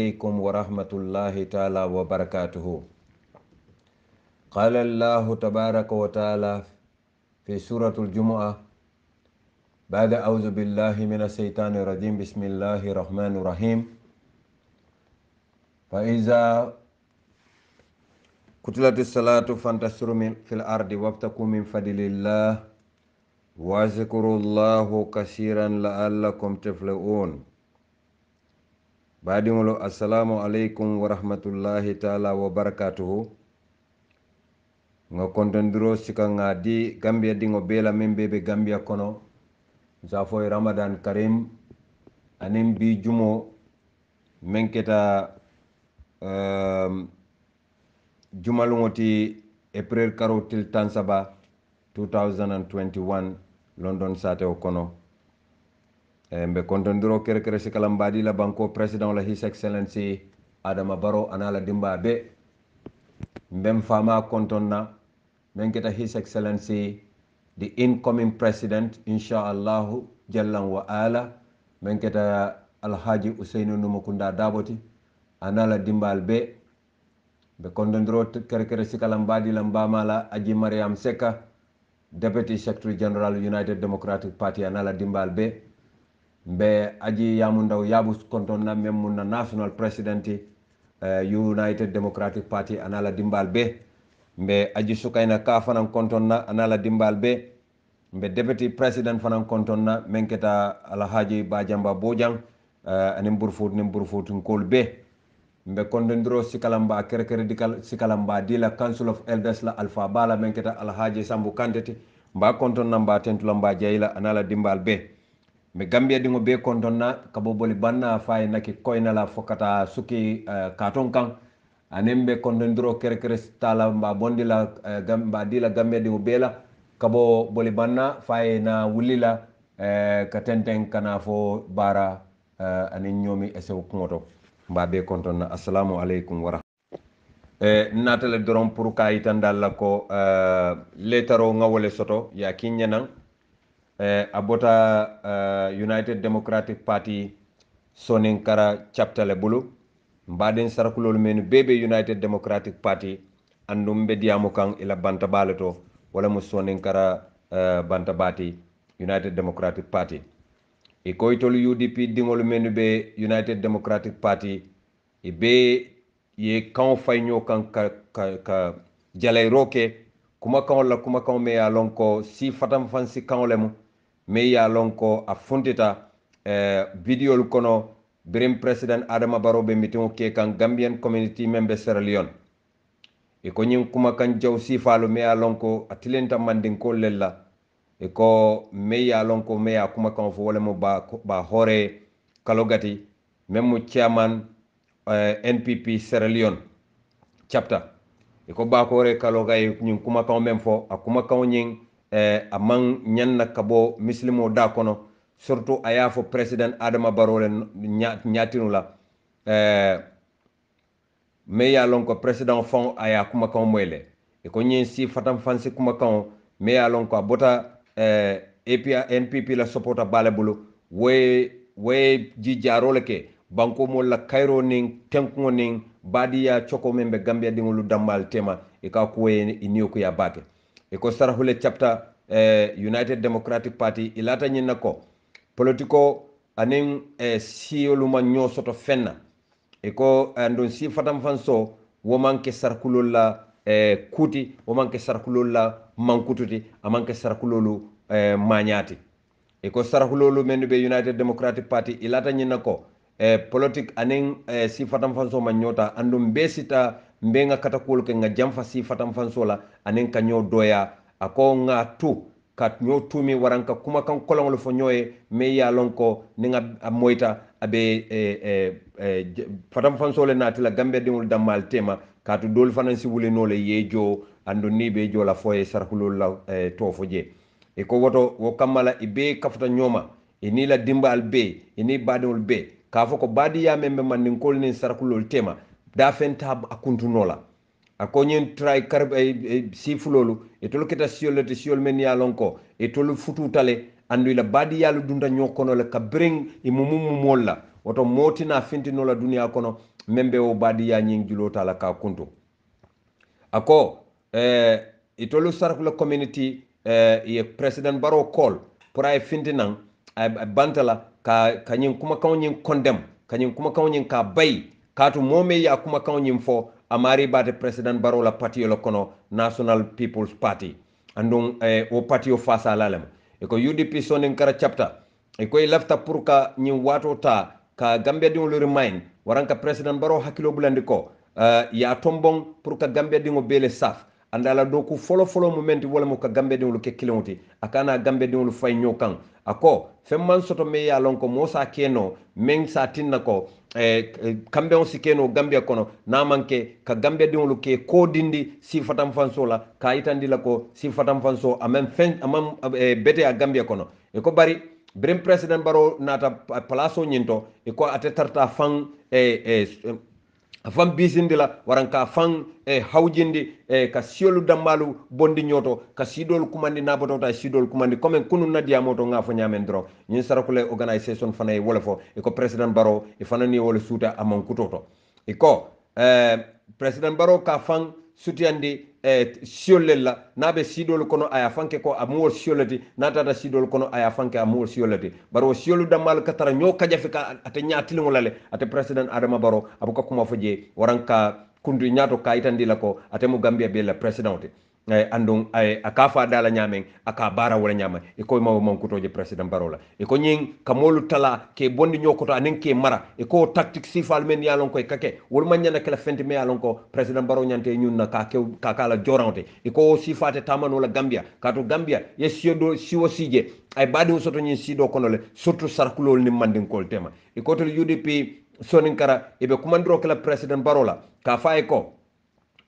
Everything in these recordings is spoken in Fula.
عليكم ورحمة الله تعالى وبركاته. قال الله تبارك وتعالى في سورة الجمعة بعد أعوذ بالله من الشيطان الرجيم بسم الله الرحمن الرحيم فإذا قتلت الصلاة فانتشروا في الأرض وابتغوا من فضل الله واذكروا الله كثيرا لعلكم تفلحون. Badingolo assalamu alaikum wa rahmatullahi ta'ala wa barakatuhu. Nga kontondiro sika nga di Gambia dingo bela membebe Gambia kono zafoy Ramadan Karim anim bi jumo menketa jumalungoti April karotil tansaba 2021 London sate o kono. Mbe kontondiro kere sikala mbadi la banko president la His Excellency Adama Barrow anala dimba be mbem fama kontonna menketa His Excellency the incoming president inshallah jalla wa ala menketa Alhaji Usainu Numukunda Daboti anala dimbal be be kontondiro kere sikala mbadi la mbamala Aji Mariam Seka Deputy Secretary General United Democratic Party anala dimbal be mbe aji yamundaw yabu kontonna memuna national president United Democratic Party anala dimbal be mbe aji sukaina ka fanan kontonna anala dimbal be mbe deputy president fanan kontonna menketa Alhaji Bajamba Bojang anim burfut ngol be mbe kondondiro sikalamba kere dikal sikalamba dila Council of Elders la Alpha Bala menketa Alhaji Sambu Kantete mba kontonna mba tentula mba jayla anala dimbal be me Gambia dingo be kontonna kabo boli banna fay naki koyna la fokata suki katon kan anembe kondondiro kere stala mba bondi la gamba dila Gambia dingo bela kabo boli banna fay na wulila ka tenten kana fo bara anin nyomi esew kumoto mba be kontonna assalamu alaikum wa natale doron pour ka itandal la ko letaro ngawole soto ya kinyanan abota United Democratic Party Soninkara chapter le bulu mbaden sarakulol men bebe United Democratic Party andum be diamu kan ila banta baleto wala mu Soninkara banta bati United Democratic Party e koytol UDP dingol men be United Democratic Party e be ye kan fayño kan ka jalay roke kuma kan me ya lonko si fatam fansi kan lemu me ya lonko a funtita video kono birim president Adama Barrow be meeting ke kan Gambian community member Sierra Leone e ko nyin kuma kan jaw sifalu me ya lonko atilenta mandin ko lella e ko me ya lonko me ya kuma kan fo wala mo ba hore kalogati même chairman NPP Sierra Leone chapter e ko ba ko hore kalogay nyin kuma kan même fo akuma kan nyin amang nyanna kabo muslimo da kono surtout aya fo president Adama Barrow le nyatinu la me ya lon ko president fon aya kuma kan moyle e ko nyin si fatam fansi kuma kan me ya lon ko abota NPP la supporta bale bulu we ji jarole ke banko mo la Cairo ning tenko ning badia choko membe Gambia dingulu dambal tema e ka ko iniyo ko ya bake e ko sarahule chapter United Democratic Party ilata nyina ko politiko anin sioluma nyosoto fenna e ko andon si fatam fanso womanke sarkulol la kuti womanke sarkulol la mankututi amanke sarkulolu mañati e ko sarkulolu men be United Democratic Party ilata nyina ko politique anin si fatam fanso mañota andum besita mbenga katakul ke nga jamfa si fatam fansola anen ka nyo doya ako nga tu kat nyo tumi waranka kuma kan kolongol fo nyoye me ya lonko ninga moita abe fatam fansole natila Gambia dingul damal tema katu dol fanansi wule nole yejo ando ni be jola foye sarhulul la to foje e ko woto wo kamala ibe kafuta nyoma ini la dimbal be ini badol be ka fo ko badi ya membe man kol ni sarhulul tema da fenta akuntunola akonyen try karbe sifulolu e tolu kita siolete siol men ya lonko e tolu futu tale andu la badi yalu dunda nyokono le ka bring e mumumu molla woto motina fintino la duniya kono membe o badi ya nying julo tala ka kuntu ako itolu sarakula community ye president baro call pour ay fintinan ay bantala ka nyin kuma kaw nyin condemn ka nyin kuma kaw nyin ka bay katu mome ya kuma kaw nyin fo amari bate president baro la parti lo kono National People's Party andung o parti o fasa lalem e ko UDP sonin kara chapter e ko lafta pour ka nyin wato ta ka Gambia ding lo remind waranka president baro hakilo bulandi ko ya tombong pour ka Gambia dingo bele saf andala do ku folo momenti wala mo ka Gambia dingo ke kilonti akana Gambia dingo fay nyokan ako femman soto me ya lon ko mosa keno men sa tinna ko kambe on sikeno Gambia kono na manke ka Gambia dingo ke ko dindi si fatam fanso la ka itandi la ko si fatam fanso amem fen amam bete a Gambia kono e ko bari Brem president baro nata palaso nyinto e ko ate tarta fan afam bisindi la waranka fan hawjindi ka siolu dammalu bondi nyoto ka sidol kumandi naboto ta sidol kumandi comme kunu nadia moto nga fo nyamen dro nyin sarakule organisation fana wala fo e ko president baro e fanani wala suta amon kutoto e ko president baro ka fan sutiandi siolella nabe sidol kono aya fanke ko amul siolati natata sidol kono aya fanke amul siolati baro siolu damal katara nyo kajafika ate nyatili ngolale ate president Adama Barrow abuka kuma foje waranka kundu nyato ka itandi lako ate mu Gambia be la president andong akafa dala nyamen aka bara wala nyama e ko mawo man kutoje president Barrow la e ko nyin kamolu tala ke bondi nyokoto anen ke mara e ko tactique sifal men yalon ko kake wol man nyana kala fenti me yalon ko president Barrow nyante nyun na ka kala jorante e ko sifate tamano la Gambia kato Gambia yesiodo siwo sije ay badi soto nyin sido kono le surtout sarkulol ni mandin kol tema e ko to UDP sonin kara e be kumandro kala president Barrow la ka fa e ko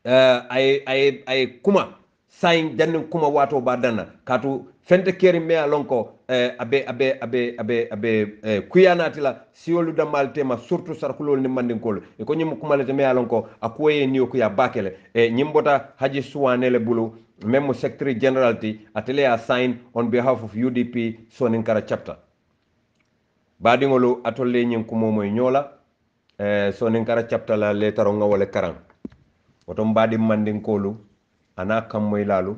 ay kuma sayin jannin kuma wato ba danna katu fente keri me alonko abe kuyanati la siolu damal tema surtout sarkulol ni mandinkol e ko nyim kuma lete me alonko akoye niyo kuya bakele nyimbota haji suwanele bulu même secretary general ti atele a sign on behalf of UDP Soninkara chapter badingolo atolle nyin kuma moy nyola Soninkara chapter la letaro ngawole karang woto mbadi mandinkolu ana kam moy lalu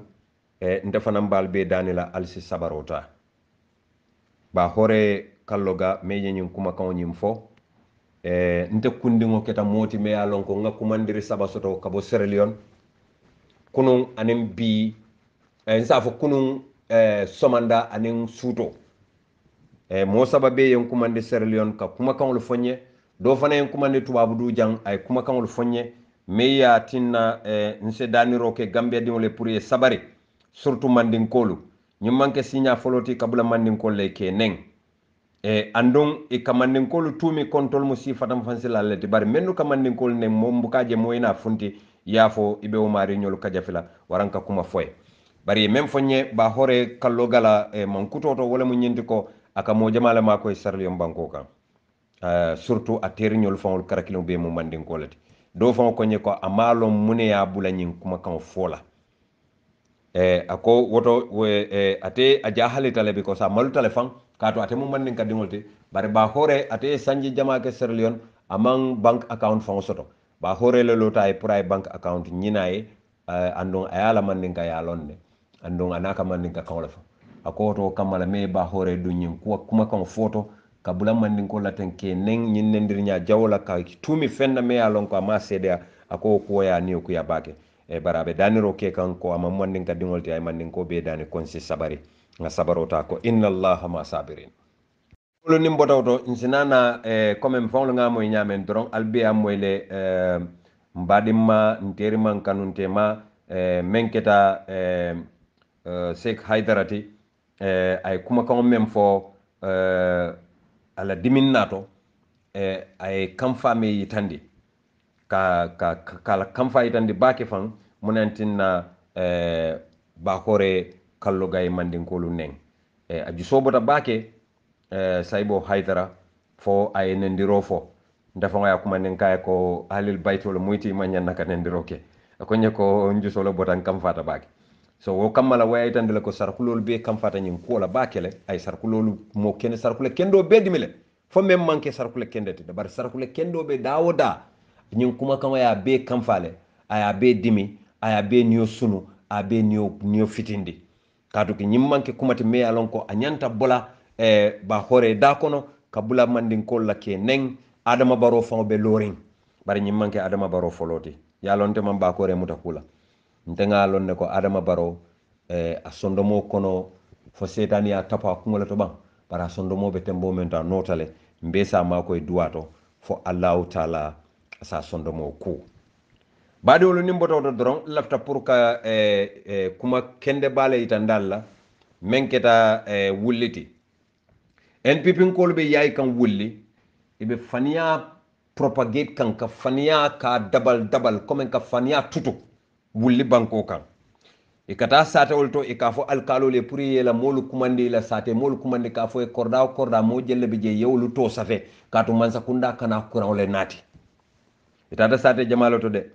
ndefana mbal be danila alsi sabarota ba hore kalloga meje nyim kuma kan nyim fo nte kundingo keta moti me alon ko ngakumandiri sabasoto kabo Sierra Leone kunun anen bi nsafo kunun somanda anen suto mo sababe yen kumande Sierra Leone ka kuma kan lo fonye do fana yen kumande tubabu du jang ay kuma kan lo fonye meya tinna nse daniro ke Gambia dingole pour ye sabari surtout mandinkolu nyum manke signa foloti kabula mandinkol le ke neng andong e kamandinkolu tumi control mo si fatam fansila le bari mennu kamandinkol ne mombukaje moyna funti yafo ibe o mari nyolu kajafila waranka kuma foy bari même fonye ba hore kallo gala mankutoto wala mo nyindi ko aka mo jamala mako e sarli banko kan surtout a ternyol fawol karakilo be mo mandinkolati do fon ko nye ko amalo mune ya bulanyin kuma kan fola ako woto ate aja halita le because amalu telefon kato ate mo mandin ka dingolte bare ba hore ate sanji jama ke Sierra Leone amang bank account fon soto ba hore le lota e pour bank account nyinae andon ayala mandin ka yalonde andon anaka mandin ka kawla ako to kamala me ba hore dunyin kuma kan foto kabula mandin ko laten ke neng nyin nendir nya jawla ka tumi fenna me alon ko ma sede ako ko ya ni ko ya bake barabe daniro ke kan ko ama mandin ka dingolti ay mandin ko be dani konsi sabari nga sabarota ko inna allaha ma sabirin lo nim botawto insinana comme fon nga moy nyamen dron albi am moy le mbadimma nteri man kanunte ma menketa Sheikh Haidarati ay kuma kan mem fo ala dimin nato ay kamfa me yitandi kala kamfa yitandi bake fan munantinna ba hore kallo gay mandin kolu neng aji sobota bake saybo haydara fo ay nendiro fo ndafa nga kuma nen kay ko halil baytol muyti manyan naka nendiro ke ko nyeko njusolo botan kamfa ta bake so wo kamala way tandele ko sarkulol be kam fata nyin ko la bakele ay sarkulol mo ken sarkule kendo be dimile fo même manke sarkule kendete bar sarkule kendo be dawoda nyin kuma kan ya be kamfale aya be dimi aya be niyo sunu a be niyo fitindi kadu ki nyim manke kumati me alon ko anyanta bola ba hore da kono kabula mandin ko la ke neng adama baro fon be loring bari nyim manke adama baro foloti ya lonte man ba ko re mutakula ntenga lon ne ko adama baro a sondomo kono fo setani ya tapa kungola to ban bara sondomo be tembo men ta notale mbesa mako e duwato fo Allahu taala sa sondomo ku bade wolu nimboto do doron lafta pour ka kuma kende bale itandalla menketa wulliti NPP ko be yayi kan wulli ibe faniya propagate kan ka faniya ka dabal comme ka faniya tutu wulli banko kan ikata sate wolto ikafo alkalo le pour yela molu kumandi la sate molu kumandi ka fo korda mo jelle be je yewlu to safe katu mansa kunda kana kuran le nati itata sate jamalo to de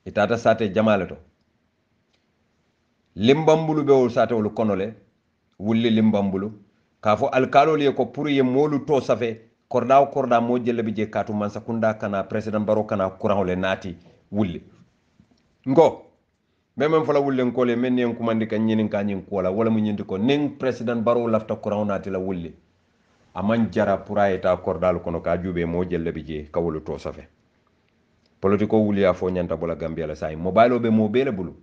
itata sate jamalo to limbambulu be wol sate wol konole wulli limbambulu kafo alkalo le ko pour ye molu to safe korda mo jelle be je katu mansa kunda kana president baro kana kuran le nati wulli ngo même fala wullen ko le men en kumandi kan nyinin ka nyin ko wala mu nyindi ko ning president baro lafta kuran nati la wulli aman jara pura eta kordal kono ka jube mo jelle bi je kawulu to safe politiko wuli ya fo nyanta bola gambia la say mobile be mo bele bulu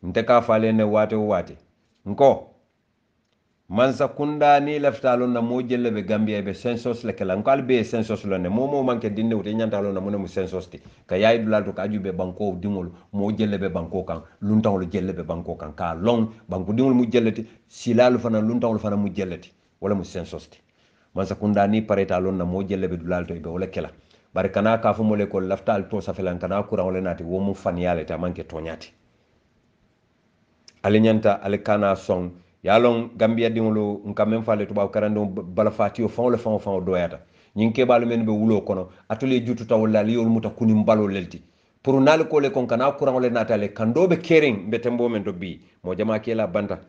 nte ka fale ne wate nko mansa kunda ni lafta lon na mo jelle be gambia be census le kala nko albe census lon ne mo manke dinde wote nyanta lon na mo ne mu census ti ka yayi dulal to ka jube banko dingol mo jelle be banko kan luntawol jelle be banko kan ka long banko dingol mu jelleti silalu fana luntawol fana mu jelleti wala mu census ti mansa kunda ni pareta lon na mo jelle be dulal to be wala kala bari kana ka fu mo le ko laftal to safelan kana kura wala nati wo mu faniyale ta manke tonyati ali nyanta ali kana song yalon gambia dingolo nka men fale tubaw karando bala fatio fon le fon doyata nyin ke balu men be wulo kono atule jutu tawla li yol muta kunim balo lelti pour nal ko le kon kana kura wala natale kando be kering be tembo men do bi mo jama ke la banta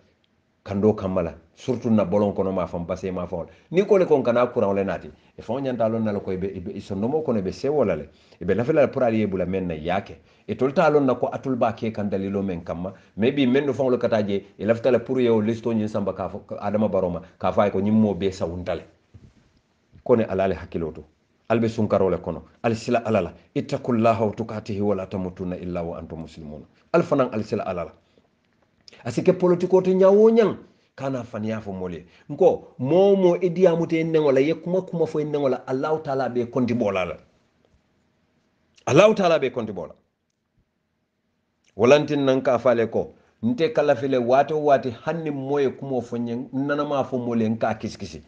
kando kamala surtout na bolon kono ma fam passé ma fon ni ko le kon kana courant le nati e fon nyanta lon na ko be sonnomo kono be sewola le e be lafela pour ali bula men na yake e tolta lon na ko atul ba ke kan dalilo men kamma maybe men do fon lo kataje e laftala pour yo listo nyin samba ka adama baroma ka fay ko nyimmo be sawuntale kone alale hakiloto albe sunkarole kono al sila alala ittaqullaha wa tukatihi wala tamutunna illa wa antum muslimun al fanan al sila alala asike politiko to nyawo nyang kana faniya fo mole nko momo ediamu te nengola ye kuma fo nengola Allah taala be konti bolala Allah taala be konti bola walantin nan ka fale ko nte kala fele wate hanni moye kuma fo nyen nana ma fo mole nka kiskisi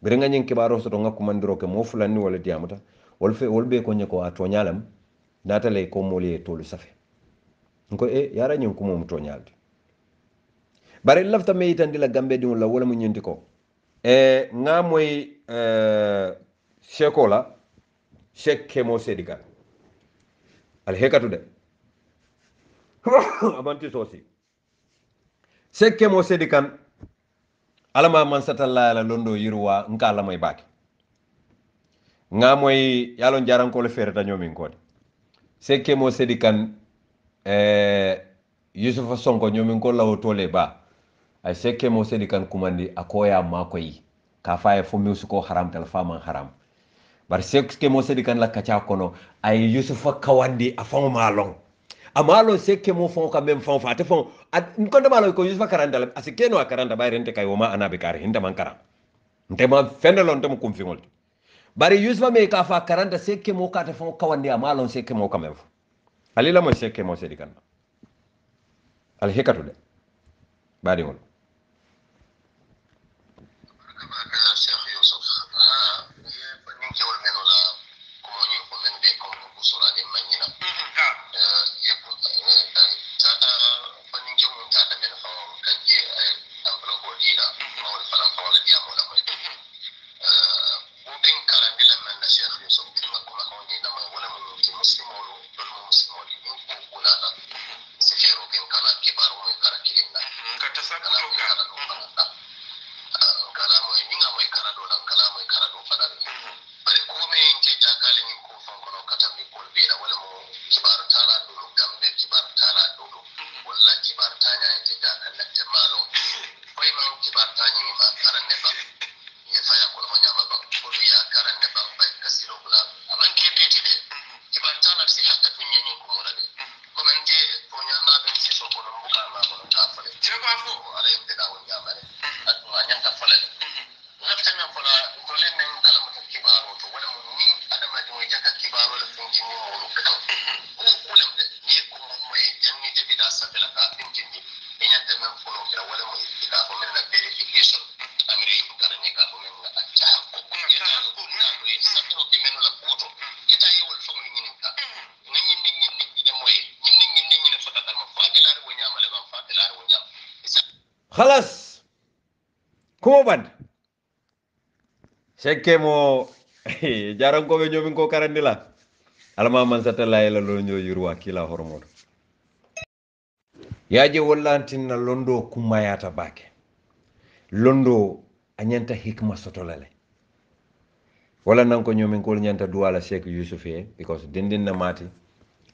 birenga nyen kibaro so to ngakku mandiro ke mo fulani wala diamuta wol be ko nyeko atonyalam natale ko mole tolu safe nko yara nyen kuma mo tonyalde bari lafta me yitandi la gambe diŋol la wala mu ñinti ko nga moy seko la sek kemo sedika al hekatu de abanti sosi sek kemo sedikan alama man satalla la londo yirwa nka la may baki nga moy yalon jaran ko le ferata ñomin ko sek kemo sedikan yusufa sonko ñomin ko lawo tole ba ay sekke mo sedi kan kumandi akoya makoyi ka faye fo musu ko haram tal faman haram bar sekke mo sedi kan la kacha kono ay yusufa kawandi afon malong amalo sekke mo fon ka même fon fate fon ko de malo ko yusufa karanda asike no karanda bay rente kay woma anabe kar hinda man karam ndema fendelon tam kum fingol bari yusufa me ka fa karanda sekke mo ka te fon kawandi amalo sekke mo ka même alila mo sekke mo sedi kan al hekatu de bari ngol walla kibar tanya ite ga kallate malo koy man kibar tanya ma karan ne ba ya faya ko mo nyama ba ko ya karan ne ba ba kasiro bula aman ke beti de kibar tana si hakka tunya ni ko la de ko men je ko nyama ben si so ko no buka ma ko ta fale je ko afo ala yimbe da won nyama de at ma nyanta fale lafta men ko la ko len men kala mo kibaro to wala mo ni adama de mo jaka kibaro la funki mo mo ko kulam de ni ko mo moy janni de bida sabela ka tinjindi enya de men fono kira wala mo ida ko men na verification amre ko karane ka ko men na acha ko ko ya ko na ko sabelo ke men la foto ita yi wal famu ni ka ni de moy ni ne fota dal ma fa de la ro nyama le ba fa de la ro nyama خلاص كومو باد sekke mo jaran ko be nyomin ko karandila alma man satala ila lo nyo yurwa kila hormodo yaje wallantin na londo kumayata bake londo anyanta hikma sotolale wala nan ko nyomin ko nyanta duwala Sheikh Yusuf because dindin na mati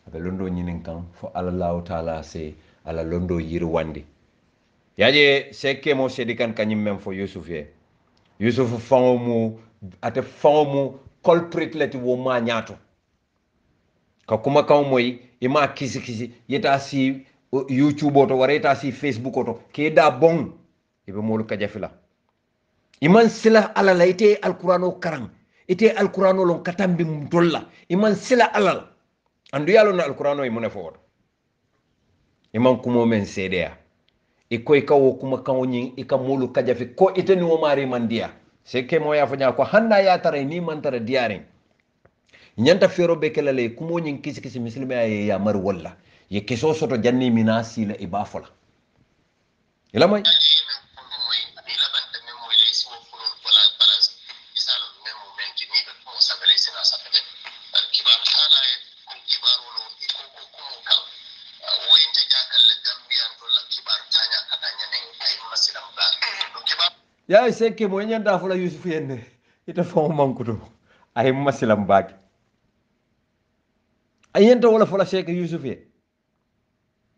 abe londo nyinin kan fo Allah taala se ala londo yirwandi yaje sekke mo sedikan kanyim mem fo Yusuf Yusuf fangomu ate fangomu culprit leti wo ma nyato ka kuma kan moy ima kisi yeta si YouTube oto wara yeta si Facebook oto ke da bon ibe molu ka jafila iman sila alala ite alqur'ano karang ite alqur'ano lon katambi mdolla iman sila alala andu yalo na alqur'ano imune fo iman kumo men sedea ikoy kawo kuma kan nyin ika molu ka jafi ko ite ni wo mari mandia seke mo ya fanya ko hanna ya tare ni man tare diaring nyanta fero be kelale kumo nyin kisi muslima ya mar walla ye keso soto janni minasi la ibafola ila moy ya seke mo nyanta fula Yusuf yenne ita fo mankuto ay masilam baki ayenta wala fula Sheikh Yusuf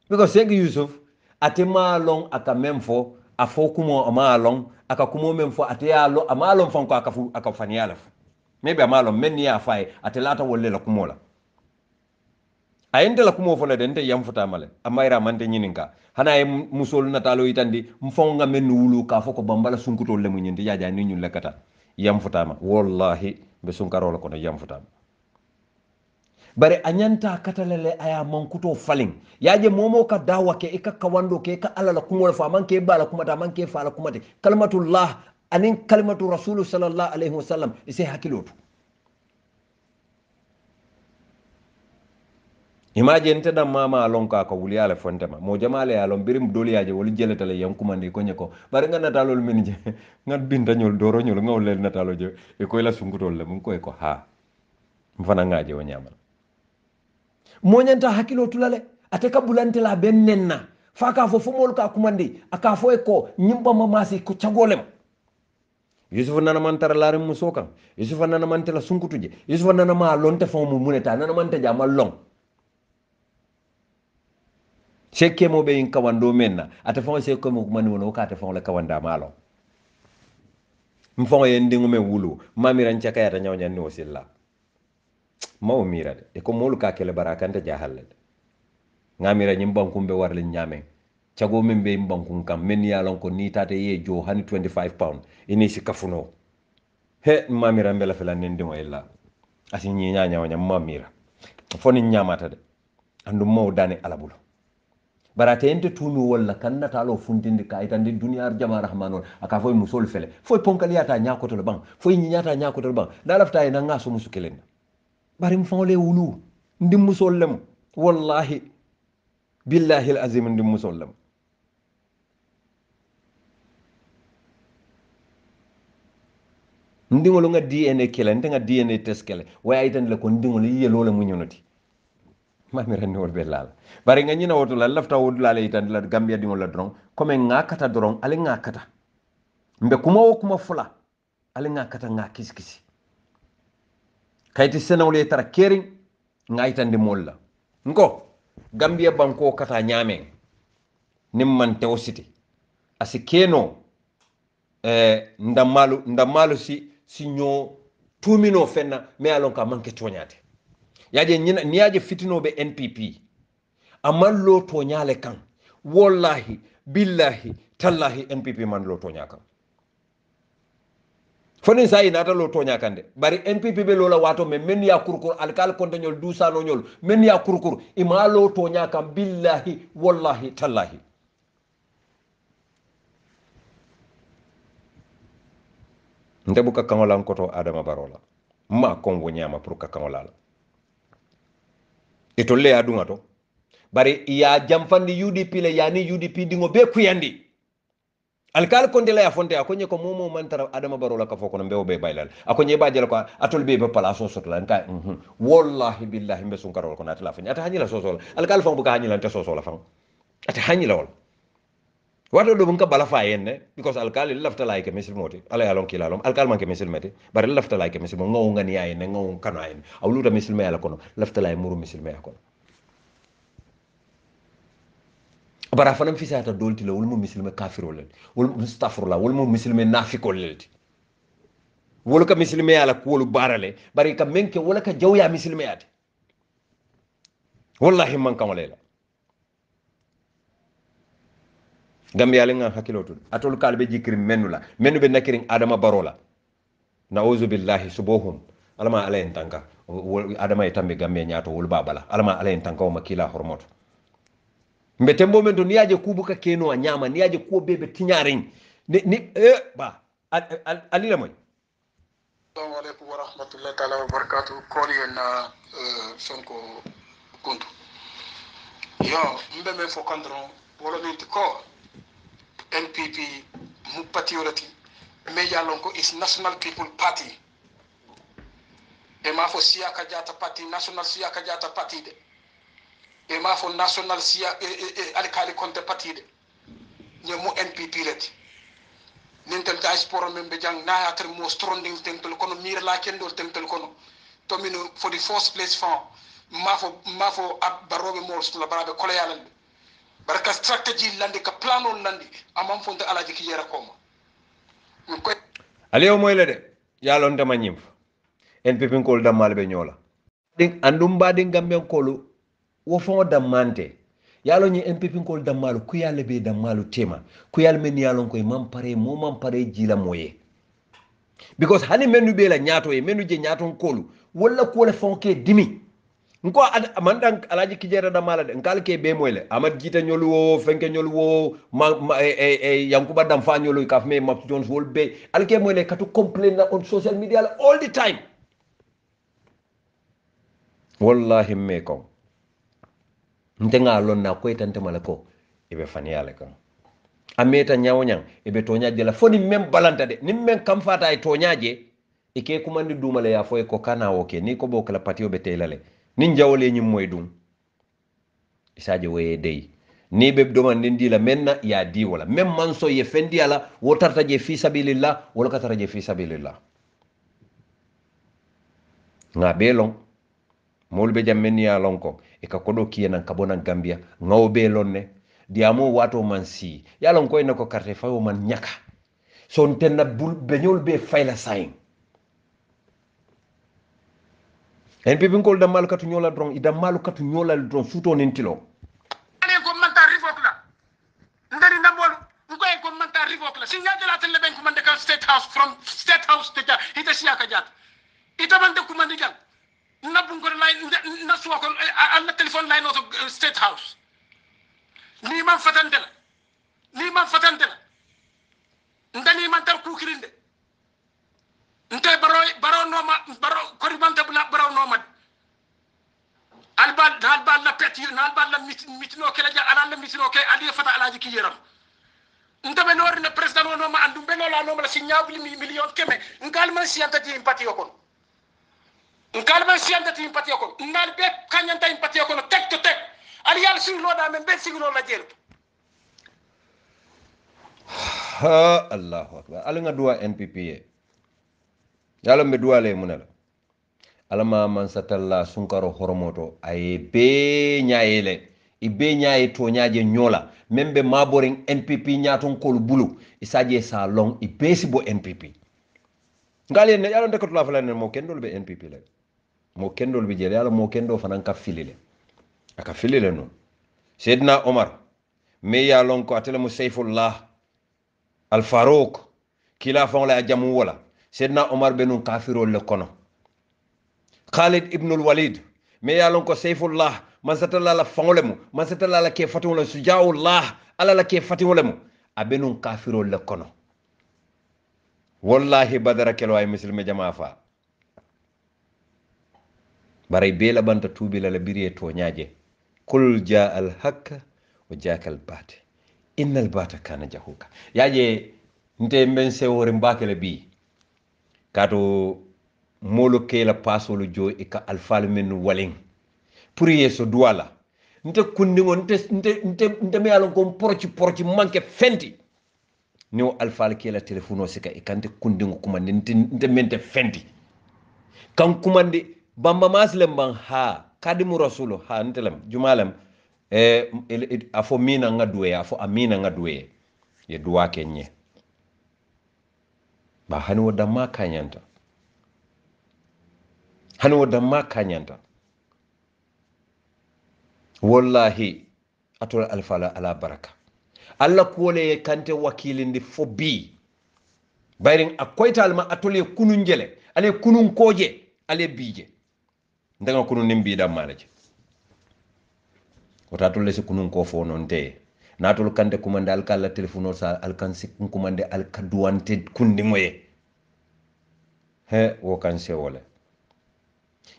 because Sheikh Yusuf ate malong aka memfo afo kumo amalong aka kumo memfo ate yalo amalong fanko aka fanyala maybe amalong men ya fay ate lata wolle la kumola ayente la kumo fola dente yam futa male amayra mante nyininka hana ay musol natalo itandi mfonga men wulu ka foko bambala sunkuto le munyindi jaja ni nyul lekata yam futama wallahi be sunkaro la kono yam futama bare anyanta katalele aya mankuto falin yaje momo ka dawa ke ika kawando ke ka alala kumo fa man ke bala kumata man ke fala kumate kalmatullah anin kalimatu rasul sallallahu alaihi wasallam ise hakilotu imagine tedam mama alon ka ko wuli ala fontema mo jamaale alon birim doliyaje wol jeletale yankumande ko nyeko bare nga natalol min je ngat binta nyol doro nyol ngawle natalo je e ko la sungutol le mun ko e ko ha mfana ngaje o nyamal mo nyanta hakilo tulale ate ka bulante la bennenna faka fo fomol ka kumande aka fo e ko nyimba mamasi ko tiagolem Yusuf nana man tara laare musokan Yusuf nana man tela sunkutuje Yusuf nana ma lonte fo mu muneta nana man te jamal long sekke mo be in kawando menna ate fon sekke mo mani wono ka ate fon la kawanda malo mfon ye ndingu me wulu mamira nchaka ya tanyawnya ni wasilla mawo mira de e ko molu ka kele barakante jahalle ngamira nyim bankum be warle nyame cago men be bankum kam men ya lon ko ni tate ye jo hani 25 pound ini si kafuno he mamira mbela fela ndingo illa asi nyi nyanya mamira foni nyamata de andu maw dane alabulo barate ente tunu walla kanna talo funtindi ka itandi duniyar jama rahmanol aka foy musol fele foy ponkaliata nyakoto bang foy nyata nyakoto bang dalafta ina ngaso musukelen bari mfawle wulu ndim musol lem wallahi billahi alazim ndim musol lem ndingolo nga DNA kele nga DNA test kele waya itan le ko ndingolo yelo le munyonoti mami rende wol belal bari nga nyina woto la lafta wod la itan la Gambia dingol la dron comme nga kata dron ale nga kata mbe kuma wo kuma fula ale nga kata nga kiskisi kayti senawle tara kering nga itan de molla nko Gambia banko kata nyamen nim man tewo siti asi keno ndammalu si ñoo tumino fenna me alon ka manke toñate yaje ni yaje fitinoɓe NPP aman lo toñale kan wallahi billahi tallahi NPP man lo toña kan fonin sa inata lo toña kan de bari NPP be lola wato men ya kurkur alkal kontañol dusanoñol men ya kurkur ima lo toña kan billahi wallahi tallahi ndebu ka kangola koto Adama Barola ma kongo nyama pour ka kangola la itolle ya dunga to bari ya jamfandi UDP le yani UDP dingo be kuyandi alkal kondela ya fonte akonye ko momo mantara Adama Barola ka foko no mbewo be baylal akonye ba jela ko atol be be palaso sotla nka wallahi billahi mbe sun karol ko natala fanya ata hanyila sosola alkal fam bu ka hanyila nta sosola fam ata hanyila wala wato do bunka bala fa yenne because alkali lafta like misil moti ala yalon kilalom alkal man ke misil meti bari lafta like misil mo ngaw ngani ay ne ngaw kanu ay awluta misil me ala kono lafta lay muru misil me kono bara fanam fi sata dolti la wol mo misil me kafiro len wol mustaghfirullah wol mo misil me nafiko lelti wol ka misil me ala ko wol barale bari ka menke wala ka jawya misil me ate wallahi man kamalela Gambia lenga hakilotul atol kalbe jikrim menula menu be nakirin Adama Barola nauzu billahi subuhum alama alayen tanka Adama itambe Gambia nyato wol babala alama alayen tanka o makila hormoto mbetembo men don yaje kubuka keno a nyama ni yaje ko bebe tinyarin ni ba alila moy assalamu alaikum wa rahmatullahi ta'ala wa barakatuh koli na sonko kuntu yo mbeme fo kandron wala ni ko NPP mu patriotic me yalon ko is National People Party e ma fo Siyaka Jata Party National Siyaka Jata Party de e ma fo National Alkali Conte Party de mu NPP reti nintel diaspora men be jang na yater mo stronding tentel kono mira la kendol tentel kono to mino for the first place for ma fo ab barobe mo la barabe kole yalal baraka strategy landi ka plano landi amam fonte alaji ki yera koma aliyo moyle de yalon dama nyim NPP ko damal be nyola ding andum ba ding gamben kolu wo fo damante yalo ni NPP ko damal ku yalla be damal tema ku yalla men yalon koy mam pare jila moye because hani menu be la nyaato e menu je nyaaton kolu wala ko le fonke dimi nko mandan alaji kijera da mala de nkal ke be moyle amad jita nyolu wo fenke nyolu wo yankuba dam fa nyolu kaf me map jones wol be alke moyle katu complain on social media all the time wallahi me ko ntenga lon na ko tante malako ibe faniyale kan ameta nyawnyang ibe toñaje la foni mem balanta de nim men kam fata ay toñaje ike kumandi dumale ya foy ko kana woke ni ko bokala patio be telale nin jawle nyim moy dum isaje waye dey ni be domande ndi la menna ya di wala mem man so ye fendi ala wotarta je fi sabilillah wala katara je fi sabilillah nga belon molbe jammen ya lonko e ka kodo kiyena kabona Gambia ngaw be lonne diamo wato man si yalon koy nako carte fawo man nyaka son tenna bul beñol be fayla sayin NPP ngol da malkatu nyola dron ida malkatu nyola dron suto nentilo ane ko manta revoke la ndari ndambolu ngoy ko manta revoke la sinya de la tele ben ko mande ka state house from state house te ja ita Siyaka Jata ita bande ko mande jang nabu ko lay na suwa ko alla telephone line auto state house ni man fatante la ndani man tar kukirinde nte baro noma baro koribante bla baro noma albal la peti albal la mitino kala ja ala la mitino ke ali fata alaji ki yeram nte be nori le president noma andum be la noma la signabli million keme ngal man sianta ti impati yokon ngal be kanyanta impati yokon tek to tek ali yal siglo da men be siglo la jel ha Allahu akbar alanga dua NPP yalla me duale munala alama man satalla sunkaro horomoto ay be nyaayele ibe nyaaye to nyaaje nyola membe maboring NPP nyaaton kol bulu isaje sa long ibesi bo NPP ngale ne yalla ndekatu la fala ne mo kendol be NPP le mo kendol be jere yalla mo kendo fanan ka filile aka filile no Seydina Omar me ya lon ko atele mo Sayfullah al Farouk kila fon la jamu wala Seydina Omar benun kafirol le kono Khalid ibn al-Walid me ya lon ko Sayfullah man satalla la fangolemu man satalla la ke fatimul sujaullah ala la ke fatimulemu abenun kafirol le kono wallahi badara kelo ay muslime jama fa baray bela banta tubi la biriye to nyaaje kul jaa al haqq wa jaaka al batil innal bata kana jahuka yaje nte men sewore mbakele bi kato molo kela pasolo jo e ka alfal men walin pour yeso douala nte kundingo nte me alon ko porci manke fenti ni o alfal kela telefono sika e kante kundingo kuma nte mente fenti kan kumande bamba maslem ban ha kadimu rasulu ha ntelam jumalam afo mina ngadwe afo amina ngadwe ye duwa kenye ba hani wadda ma kanyanta wallahi atol alfala ala baraka alla kole kante wakilindi fo bi bayrin akoyta alma atole kunun jele ale kunun koje ale bije ndaga kunun nimbi da malaje wata tolle se kunun ko fo non te natol kante kumande alkala telefono sa alkansi kumande alkaduante kundi moye he wo kan se wala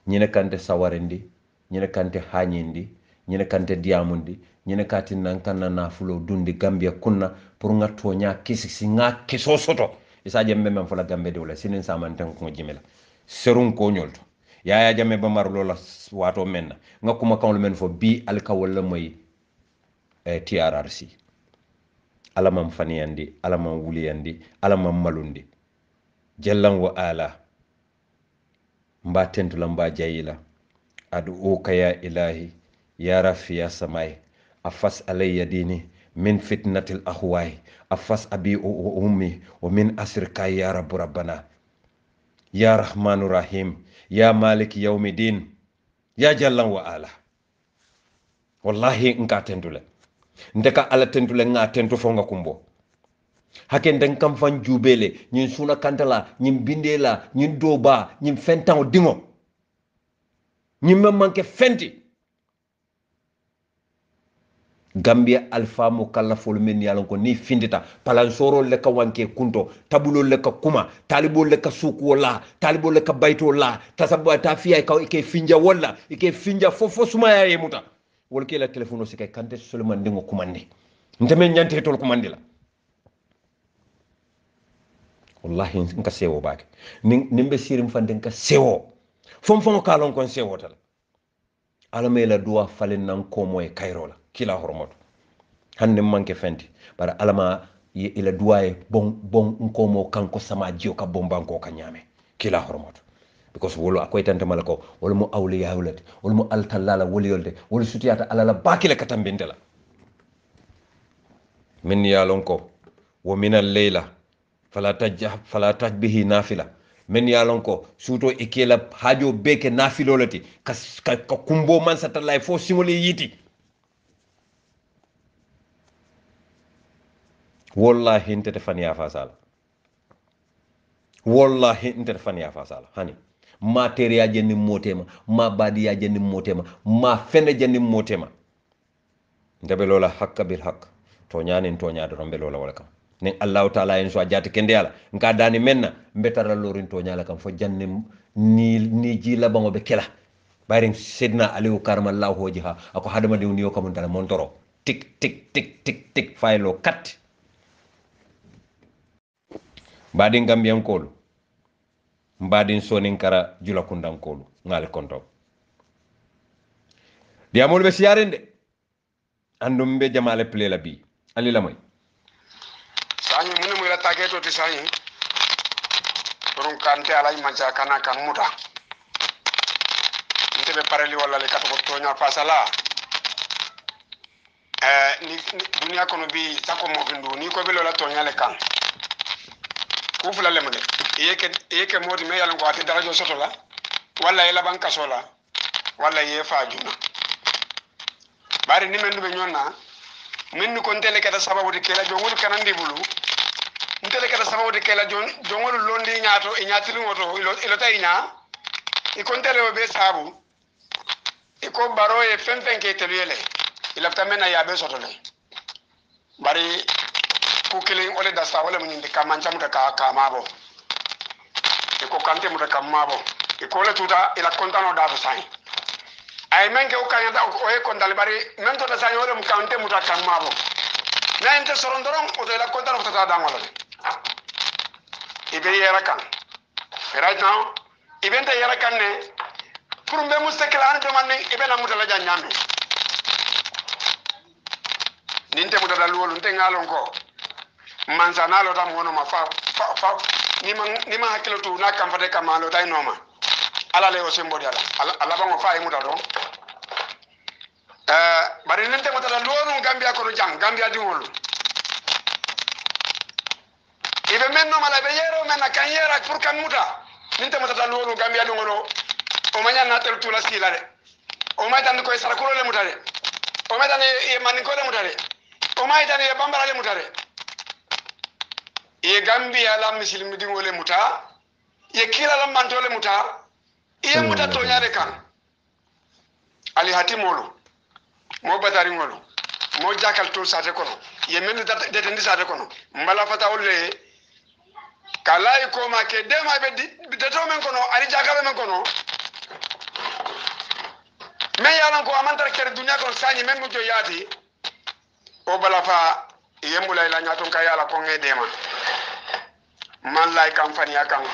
ñine kante sawarendi ñine kante hañindi ñine kante diamundi ñine kati nan kanna nafulo dundi Gambia kunna pour nga toña kisi si nga keso soto isa jemme men fola Gambia de wala sinin samantan ko jimela serun ko nyolto yaya jamme ba marlo la wato menna nga kuma kawlo men fo bi alka wala moy TRRC alamam faniyandi alamam wuliyandi alamam malundi jallan wa ala mba tentula mba jayila adu uka ya ilahi ya rafi ya samai afas alayya dini min fitnatil ahwai afas abi ummi wa min asrika ya rabbu rabbana ya rahmanu rahim ya malik yawmiddin ya jallan wa ala wallahi nka tentule ndeka ala tentule nga tentu fonga kumbo hake nden kam fan jubele ñin suna kantala ñin bindela ñin doba ñin fentan dingo ñin me manke fenti Gambia alfa mo kala fol men yalon ko ni findita palansoro le ka wanke kunto tabulo le ka kuma talibo le ka suku wala talibo le ka bayto la tasabba ta fiya ka ke finja wala ke finja fofo suma ya yemuta wol ke la telefono sikay kante seulement dingo kumande ndeme nyante tol kumande la wallahi nka sewo baake nimbe sirim fande nka sewo fom kalon kon sewo tal alame la duwa falen nan ko moy kayro la kila hormoto hanne manke fenti bara alama ila duwa e bon ko mo kanko sama jio ka bombanko ka nyame kila hormoto because wolo akoy tante malako wolo mo awliya wulati wolo mo altallala woli yolde wolo sutiyata alala bakile katambindela min ya lonko wa min al-layla fala tajbihi nafila men yalon ko suto ikela hajo beke nafilolati ka kumbo man satallay fo singole yiti wallahi inte faniya fasala hani materia jenni motema ma badiya jenni motema ma fene jenni motema ndabe lola hakka bil hak to nyanin to nyaado rombe lola wala kam nen Allah taala en so jati kende yala nka dani menna mbetara lorin to nyala kam fo jannim ni ji la bango be kela bayrin sidna aliou karamallahu hojiha ako hadama de niyo kam dara montoro tik faylo kat badin gambian kolu mbadin sonin kara jula kundan kolu ngal konto diamol be siarende andum be jamale plela bi ali la moy sanyi mune mu la tageto ti sanyi turun kante alay manca kana kan muta ntebe pareli wala le kato tonya fasala ni dunia kono bi sako mo findu ni ko be lola to nyale kan ku fula le mode yeke modi me yalan ko ati darajo soto la walla ila banka sola walla ye fa juna bari ni mendu be nyonna minni ko ntele kata sababu de kela jongol kanandi bulu ntele kata sababu de kela jongol londi nyaato e nyaatilu ngoto ilo tay nya e ko ntele be sabu e ko baro e femfen ke telele ila tamena ya be soto le bari ku kele ole da sa wala mun de kamancha muta ka mabo e ko kante muta kamabo e ko le tuta ila kontano da do sai ay men ke o kanya da o e kontale bari men to da sai wala mun kante muta kamabo na inte sorondoron o de la kontano muta da ngolo ibe yera kan right now ibenta yera kan ne pour mbe mustakila an demande ibe na muta la janyambe ninte muta da luwolu nte ngalon ko manzana lo tam wono ma fa ni ma hakilo tu na kam fate kamalo tay noma ala le o sembo diala ala bango fa e muta do bari ninte muta da luwolu gambia ko jang gambia di wolu ibe men no mala be yero men na kan yera pour kan muta ninte muta da luwolu gambia di wolu o manya na tel tu la sila de o may tan ko sara ko le muta de o may tan e man ko le muta de o may tan e bambara le muta de ye gambia la muslim di ngole muta ye kila la mantole muta ye muta to nyaade kan ali hatimolo mo batari ngolo mo jakal to sate kono ye men de tendi sate kono mbala fata wolle kalay ko ma ke dema be de to men kono ali jakal men kono me yalan ko amantar kere dunya kono sañi men mo joyati o bala fa yembulay la nyaton ka yala ko ngedema mallay kampanya kan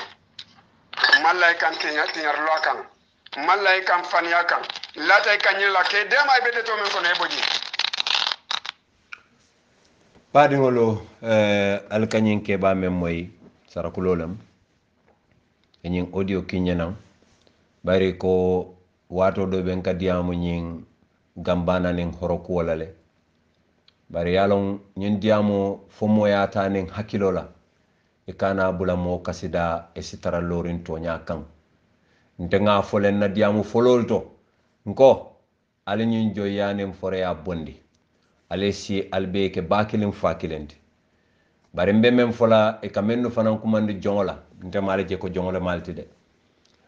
mallay kan tinyar lo kan mallay kampanya kan latay kanyila ke dema be de to men ko ne boji badi ngolo al kanyin ke ba mem moy sarakulolam enyin audio kinyenam bari ko wato do ben kadiamu nyin gambana nen horoku walale bari yalon nyin diamu fo moyata nen hakilola ikana bula mo kasida esitara lorin to nya kan ndenga folen na diamu fololto nko ale nyin joyanem fore ya bondi ale si albe ke bakilin fakilendi bari mbemem fola e kamenno fanan kumandi jongola ndemale je ko jongola malti de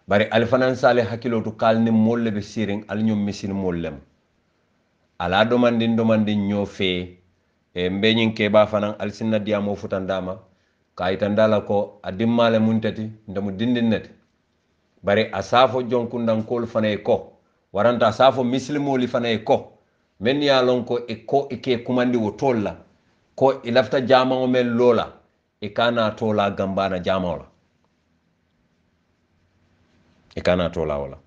bari al fanan sale hakilotu kalni molle be sirin al nyum misin mollem ala domandi nyofe e mbenyin ke ba fanan al sinna diamo futandama kayitandala ko adimmale muntati ndamu dindinnete bari asafo jonkundan kol fane ko waranta asafo muslimoli fane ko men ya lon ko e ko ike kumandi wo tolla ko ilafta jamao men lola e kana tola gambana jamao la e kana tola wala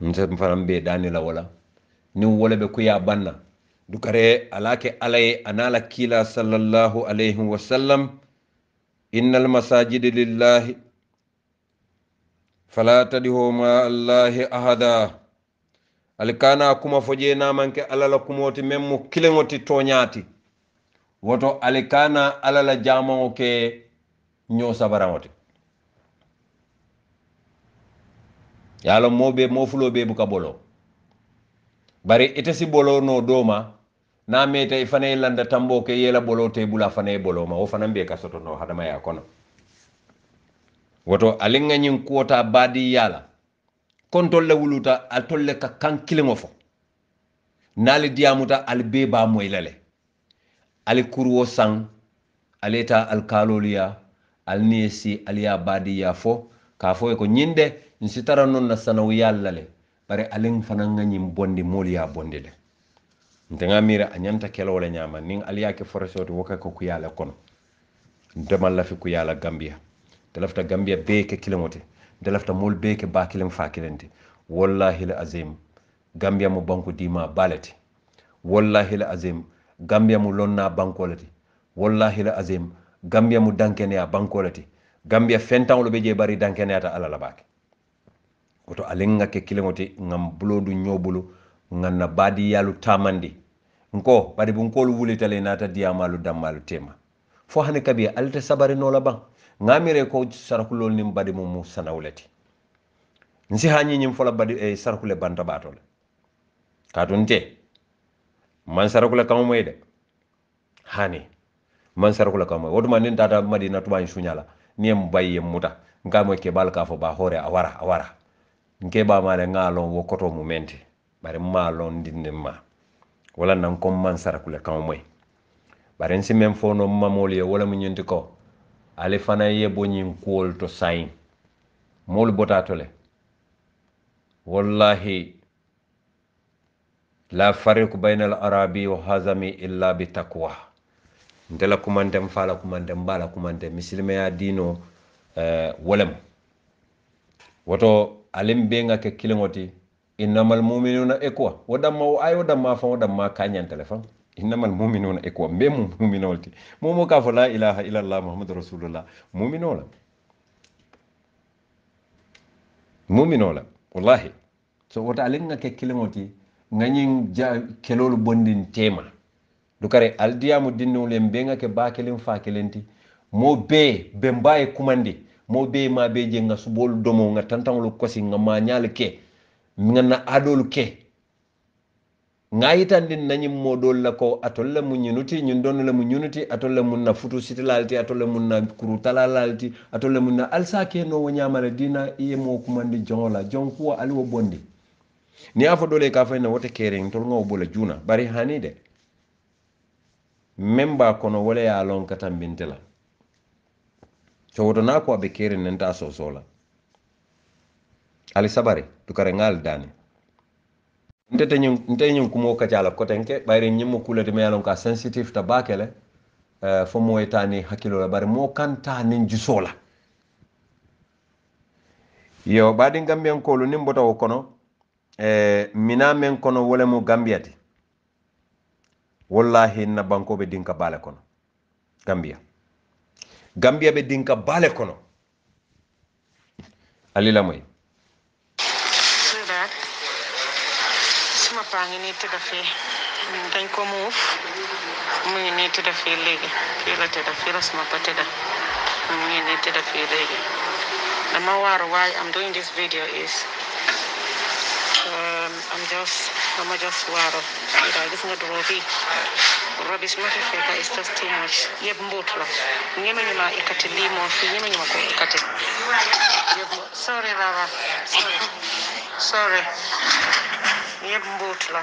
nse mfaram be danila wala ni wala be kuya banna dukare alake alay anala kila sallallahu alayhi wa sallam innal masajid lillahi fala tadhu ma allahi ahada alikana kuma foje na manke alala kumoti memmu kilengoti tonyati woto alikana alala jamao ke nyo sabaramoti yalo mobe mofulo be buka bolo bari itesi bolo no doma na meta ifane landa tambo ke yela bolo te bula fane bolo ma o fana be ka soto no hadama ya kono woto alinga nyin kuota badi yala kontolle wuluta atolle ka kankilingo fo nali diamuta albe ba moylale ali kurwo sang aleta alkaloliya alniesi aliya badi ya fo ka fo ko nyinde nsitara non na sanaw yallale bare alin fananga nyim bondi moliya bondi de ntenga mira anyanta kelo wala nyama ning aliya ke forsoto woka ko kuyala kono ndemal la fi kuyala gambia delafta gambia be ke kilomote delafta mol be ke ba kilim fa kilenti wallahi la azim gambia mo banko dima balati wallahi la azim gambia mo lonna bankolati wallahi la azim gambia mo dankene ya bankolati gambia fentan lo be je bari dankene ata ala la bake oto alinga ke kilomote ngam blodu nyobulu nganna badi yalu tamandi nko bari bun kolu wulitale nata diyamalu dammalu tema fo hani kabi alta sabari no la ban ngamire ko sarakulol nim badi mu sanawleti nsi hanyi nyim fola badi sarakule banta batole katunte man sarakule kam moyde hani man sarakule kam moy woduma nin tata madina tuba sunyala niem bayye muta ngamo ke balka fo ba hore awara nke ba male ngalon wo koto mu mente bare malon dinne ma wala nan kom man sarakule kam moy bare nsi mem fo no mamoli wala mu nyinti ko ale fana ye bonyin kuol to sain mol botatole wallahi la fariq bayna al arabi wa hazami illa bi taqwa ndela kumandem fala kumandem bala kumandem muslima ya dino wolem woto alim benga ke kilingoti innamal mu'minuna ikwa wadamma ay wadamma fa wadamma kanyan telefon innamal mu'minuna ikwa be mu'minolti momo ka fa la ilaha illa allah muhammadur rasulullah mu'minola wallahi so woto alinga ke kilingoti ngani kelolu bondin tema dukare aldiyamu dinnule benga ke bakelin fakelenti mo be mbaye kumandi mo be ma be je nga subol domo nga tantanglu kosi nga ma nyal ke nga na adol ke nga yitandi nanyim modol la ko atolle mu ñunuti ñun don la mu ñunuti atolle mun na futu sitilalti atolle mun na kuru talalalti atolle mun na alsake no wonyamala dina iye mo kumandi jonla jonku alwo bondi ni afo dole ka fayna wote kering tol ngaw bola juna bari hani de memba kono wala ya lon katam bintela so woto na ko be kering nenta so sola ali sabari to kare ngal dani nte nyum kumo ka jala ko tenke bari nyim ko lati me yalon ka sensitive ta bakele fo mo etani hakilo la bari mo kanta nin jusola yo badi gambian ko lu nimbota o kono mina men kono wala mo gambiati wallahi na banko be dinka bale kono gambia be dinka bale kono alila moy so that suma pangi ni te dafe dañ ko move mu ngi ni te dafe legi fi la te dafe la suma pa te da mu ngi ni te dafe legi dama war why I'm doing this video is I'm just waro ida gis nga do fi rubbish ma fi fekk is just too much yeb mbot la ñema ñuma ikati limo fi ñema ñuma ko ikati sorry baba sorry yeb mbot la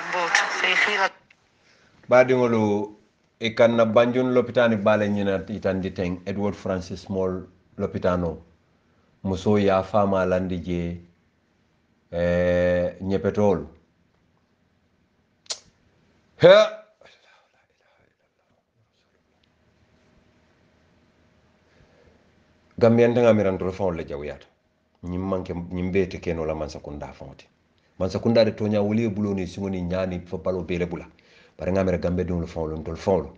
fi la badi ngolo e kanna banjun lopitani bale ñina itandi teng Edward Francis Small lopitano muso ya fama landi je nyepetol he Gambian tanga mirandro fon le jawyata nyimbe te keno la mansa kunda fonti mansa kunda de tonya wuli bulo ni singoni nyani fo balo bele bula bare ngamere gambe dum le fon lo tol fon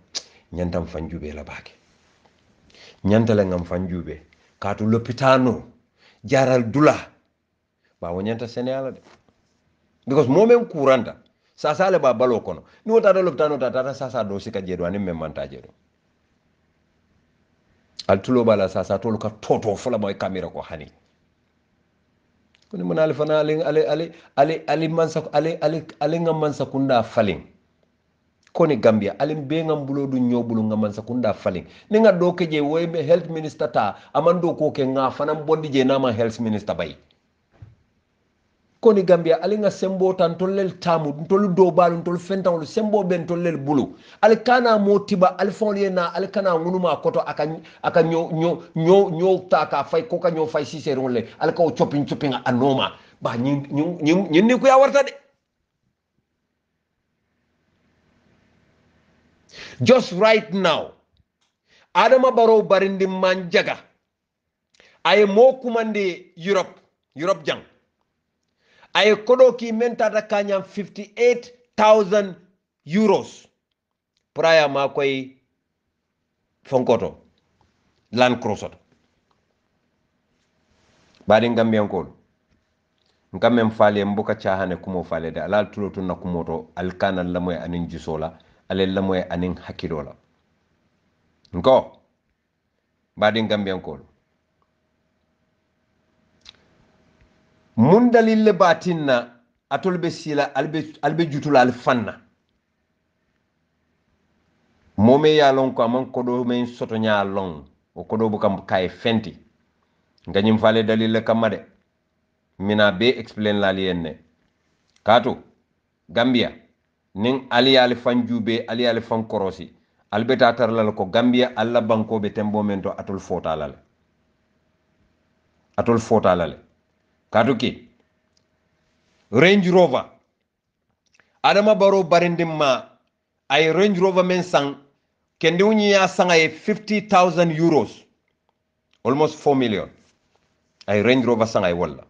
nyantam fanjube la bake nyantale ngam fanjube katu lopitano jaral dula ba wonyanta Senegal de because momen kuranda sasa le ba balo kono ni wota do lopitano tata sasa do sika jedo ani memanta jedo altulo bala sasa tolu ka toto fola moy camera ko hani kuni mun alfana ali mansa ali ngam mansa kunda falin koni Gambia ali be ngam bulo du nyobulu ngam mansa kunda falin ni nga do keje woy health minister ta amando ko ke nga fanam bondi je nama health minister bay koni Gambia ali nga sembo tan tollel tamu tollu do balu tollu fentawlu sembo ben tollel bulu ali kana motiba ali fonle na ali kana ngunuma koto aka nyo ta ka fay ko ka nyo fay siseron le ali ka chopping anoma ba ñin ni ko ya warta de just right now Adama Barrow barindi manjaga ay mo kumande Europe jang ay kodo ki mentata kanyam 58,000 euros praya ma koy fonkoto lan crosot badi Gambian ko nka men fale mboka chahane kumo fale de alal tulo tunna kumoto alkana lamoy anin jisola ale lamoy anin hakidola nko badin gambian ko mun dalil batinna atol be sila albe jutula al fanna moome ya lon ko amon kodo men soto nya lon o kodo bu kam kay fenti nganyim fale dalil kamade mina be explain la lienne kato Gambia nin ali fanjube ali fan korosi albeta tarlal ko Gambia alla banko be tembo mento atol fotalale kato ki Range Rover Adama Barrow barindimma ay Range Rover men sang kendi wunyi ya sang ay 50,000 euros almost 4 million ay Range Rover sang ay wala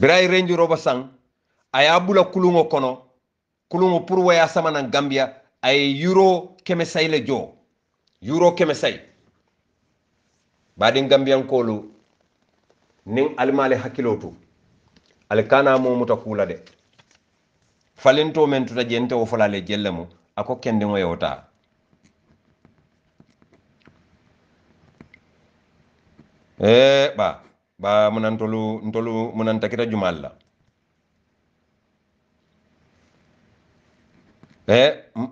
biray Range Rover sang ay abula kulungo kono kulungo pour waya sama na Gambia ay euro kemesay le jo euro kemesay badin Gambian kolu nin almale hakilotu alkana mo mutakula de falento men tuta jente o folale jellemo ako kende ngo yota ba munan ntolu munan takita jumalla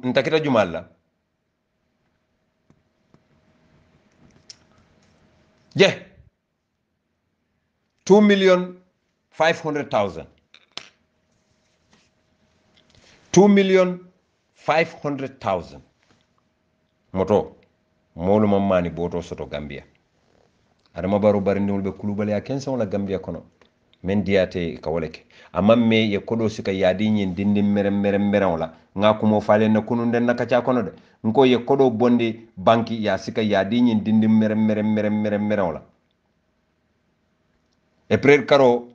ntakita jumalla je 2,500,000 2,500,000 moto molu mamani boto soto Gambia Adama Barrow barindul be kulubale ya kensa wala Gambia kono men diate kawoleke amma me ye kodo sika yadi nyin dindi mere wala nga kumo fale na kunu den na kacha kono de nko ye kodo bondi banki ya sika yadi nyin dindi mere wala e pred karo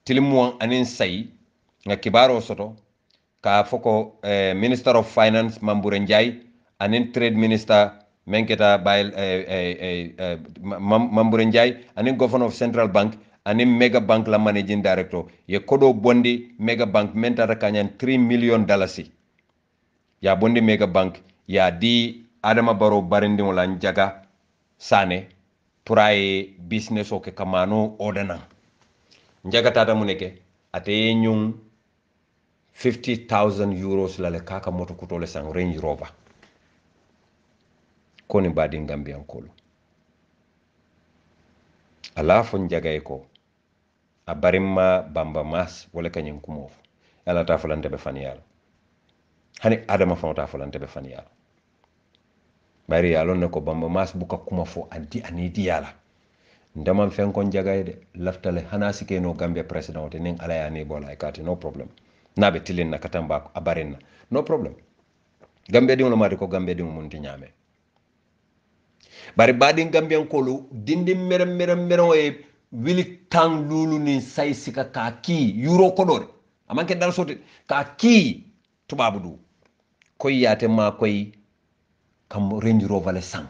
tilimuan anin say nga kibaro soto ka foko Minister of Finance Mambure Njai anin Trade Minister menketa bayil Mambure Njai anin Governor of Central Bank anin Mega Bank la Managing Director ye kodo bondi Mega Bank mentata kanyan $3 million ya bondi Mega Bank ya di Adama Barrow barindi wala njaga sane puraye business o ke kamano odana njaga tata muneke ate nyung 50,000 euros la le kaka moto kutole sang Range Rover koni badi Gambian kolo ala fo njaga eko a barimma bamba mas wala kanyen kumof ala ta fulante be faniyal hani Adama fa ta fulante be faniyal bari yalon ne ko bamba mas buka kuma fo anti anidi yala ndamam fen kon jagayde laftale hana sike no Gambia president nin ala ya ni bola kati no problem nabe tilin na katamba abarinna no problem Gambia di wala mari ko Gambia di munti nyame bari badi Gambian kolu dindi mere e wili tang lulu ni say sika ka ki euro kodore amanke dal soti ka ki tubabu du koy yate ma koy kam Range Rover le sang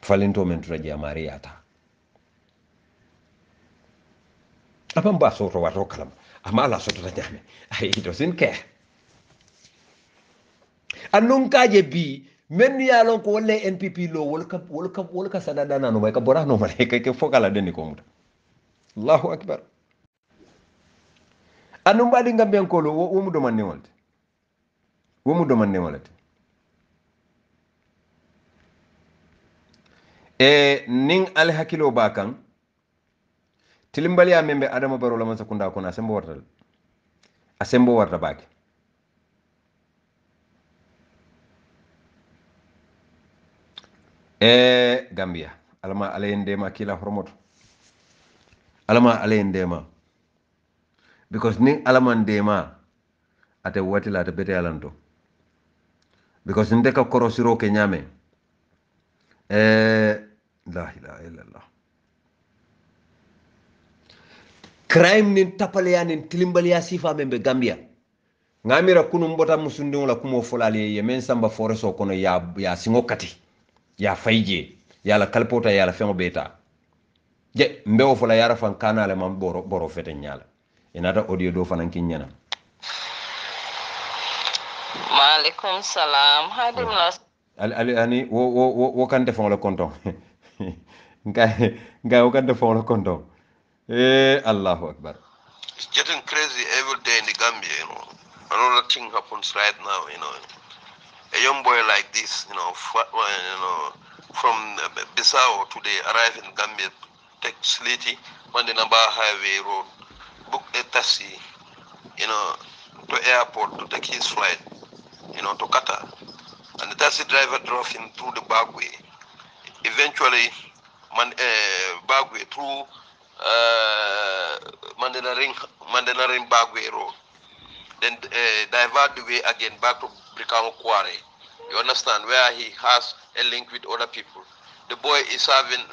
falinto men traje amariata apan ba soto wato kalam ama la soto ta nyame ay do sin ke annun kaje bi men ya lon ko wolle NPP lo wol ka sadada nanu bay ka bora no male ke fokala deni ko muta Allahu akbar annun badi Gambian ko lo wo mu do man ne wolte ning al hakilo bakan tilimbali ya membe Adama Barrow la man sakunda ko na asembo warta baki Gambia alama alayendema kila hormoto alama alayendema because ning alaman dema ate watila ate bete alanto because ndeka korosiro ke nyame la ilaha illallah crime nin tapaleya nin tilimbaliya sifa membe Gambia ngamira kunu mbota musundi wala kumo folali ye men samba foreso kono ya singo kati ya fayje ya la kalpota ya la fengo beta je mbewo fola yara fan kanale mam boro fete nyala inata audio do fanan kinyana Maaleykum salaam. Hadi mnas. ali ani wo kante fon la konton nga wo kante fon la konton Allahu akbar. It's getting crazy every day in the Gambia, you know. Another thing happens right now, you know. A young boy like this, you know, from Bissau today, arrive in Gambia, take Sliti, Mandinaba Highway Road, book a taxi, you know, to airport to take his flight, you know, to Qatar. And the taxi driver drove him through the back way. Eventually, Bagway through Mandela Ring Bagway Road. Then divert the way again back to Brikama Quarry. You understand, where he has a link with other people. The boy is having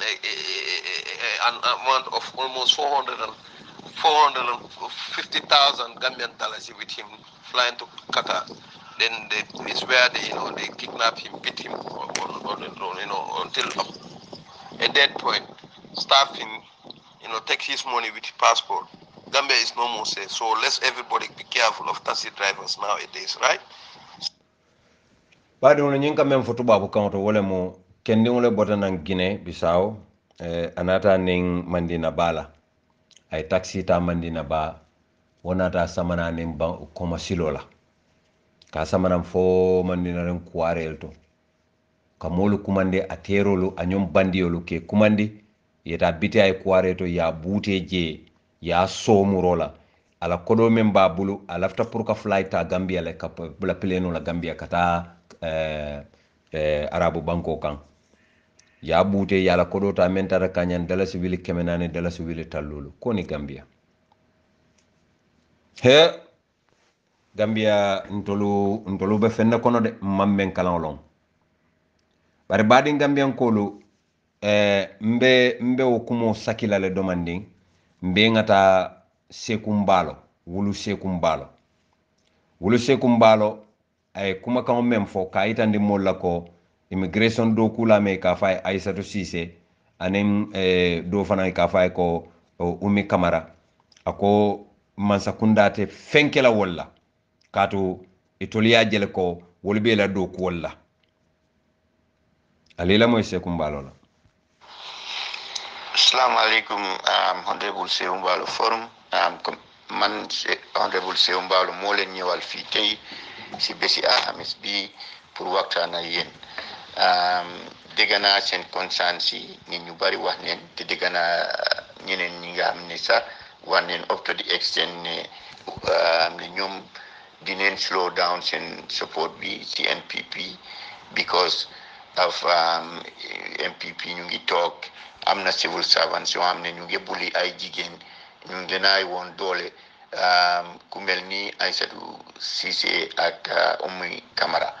an amount of almost 450,000 Gambian dollars with him flying to Qatar. Then it's where they kidnap him, beat him on the road, until a dead point, starve him, take his money with his passport. Gambia is no more safe, so let's everybody be careful of taxi drivers nowadays, right? Badi wala nyinka men foto babu kanto wala mo kendi wala bota nan Guinea Bissau anata ning Mandina Bala ay taxi ta Mandina Ba wonata samana ning ban koma silola ka samana fo Mandina ren kuarel to kamolu kumande aterolu anyom bandiolu ke kumandi yeta biti ay kuare to ya bute je ya somurola ala kodo men babulu alafta pour ka flight ta Gambia le ka bla pleno la Gambia kata arabu banko kan ya bute ya la kodo ta mentara kanyan dala civil kemenane dala civil talulu koni Gambia he Gambia ntolu be fenna kono de mammen kalan long bari badi Gambian kolu mbe okumo sakila le domanding mbe ngata sekumbalo wulu sekumbalo ay kuma kan mem fo ka itandi molla ko immigration do kula me ka fay Aissatou Cissé anem do fana ka fay ko Umi Kamara ako mansakundate fenkela walla katu itoliya jele ko wolbe la do ko walla alila moy sekumbalo la. Assalamu alaikum, Honorable Seumbalo Forum. Man Honorable Seumbalo moo leen ñëwal fii tey si bési alxamis bi pour waxtaan ak yéen. Dégg naa seen concern si nit ñu bari wax neen te dégg naa ñeneen ñi nga xam ne sax wax neen up to the extent ne ñoom dineen slow down seen support bi si NPP because of NPP ñu ngi toog. am na civil servants yoo xam ne ñu ngi bulli ay jigéen ñu ngi leen ay woon doole ku mel ni Aissatou Cissé ak Umi Kamara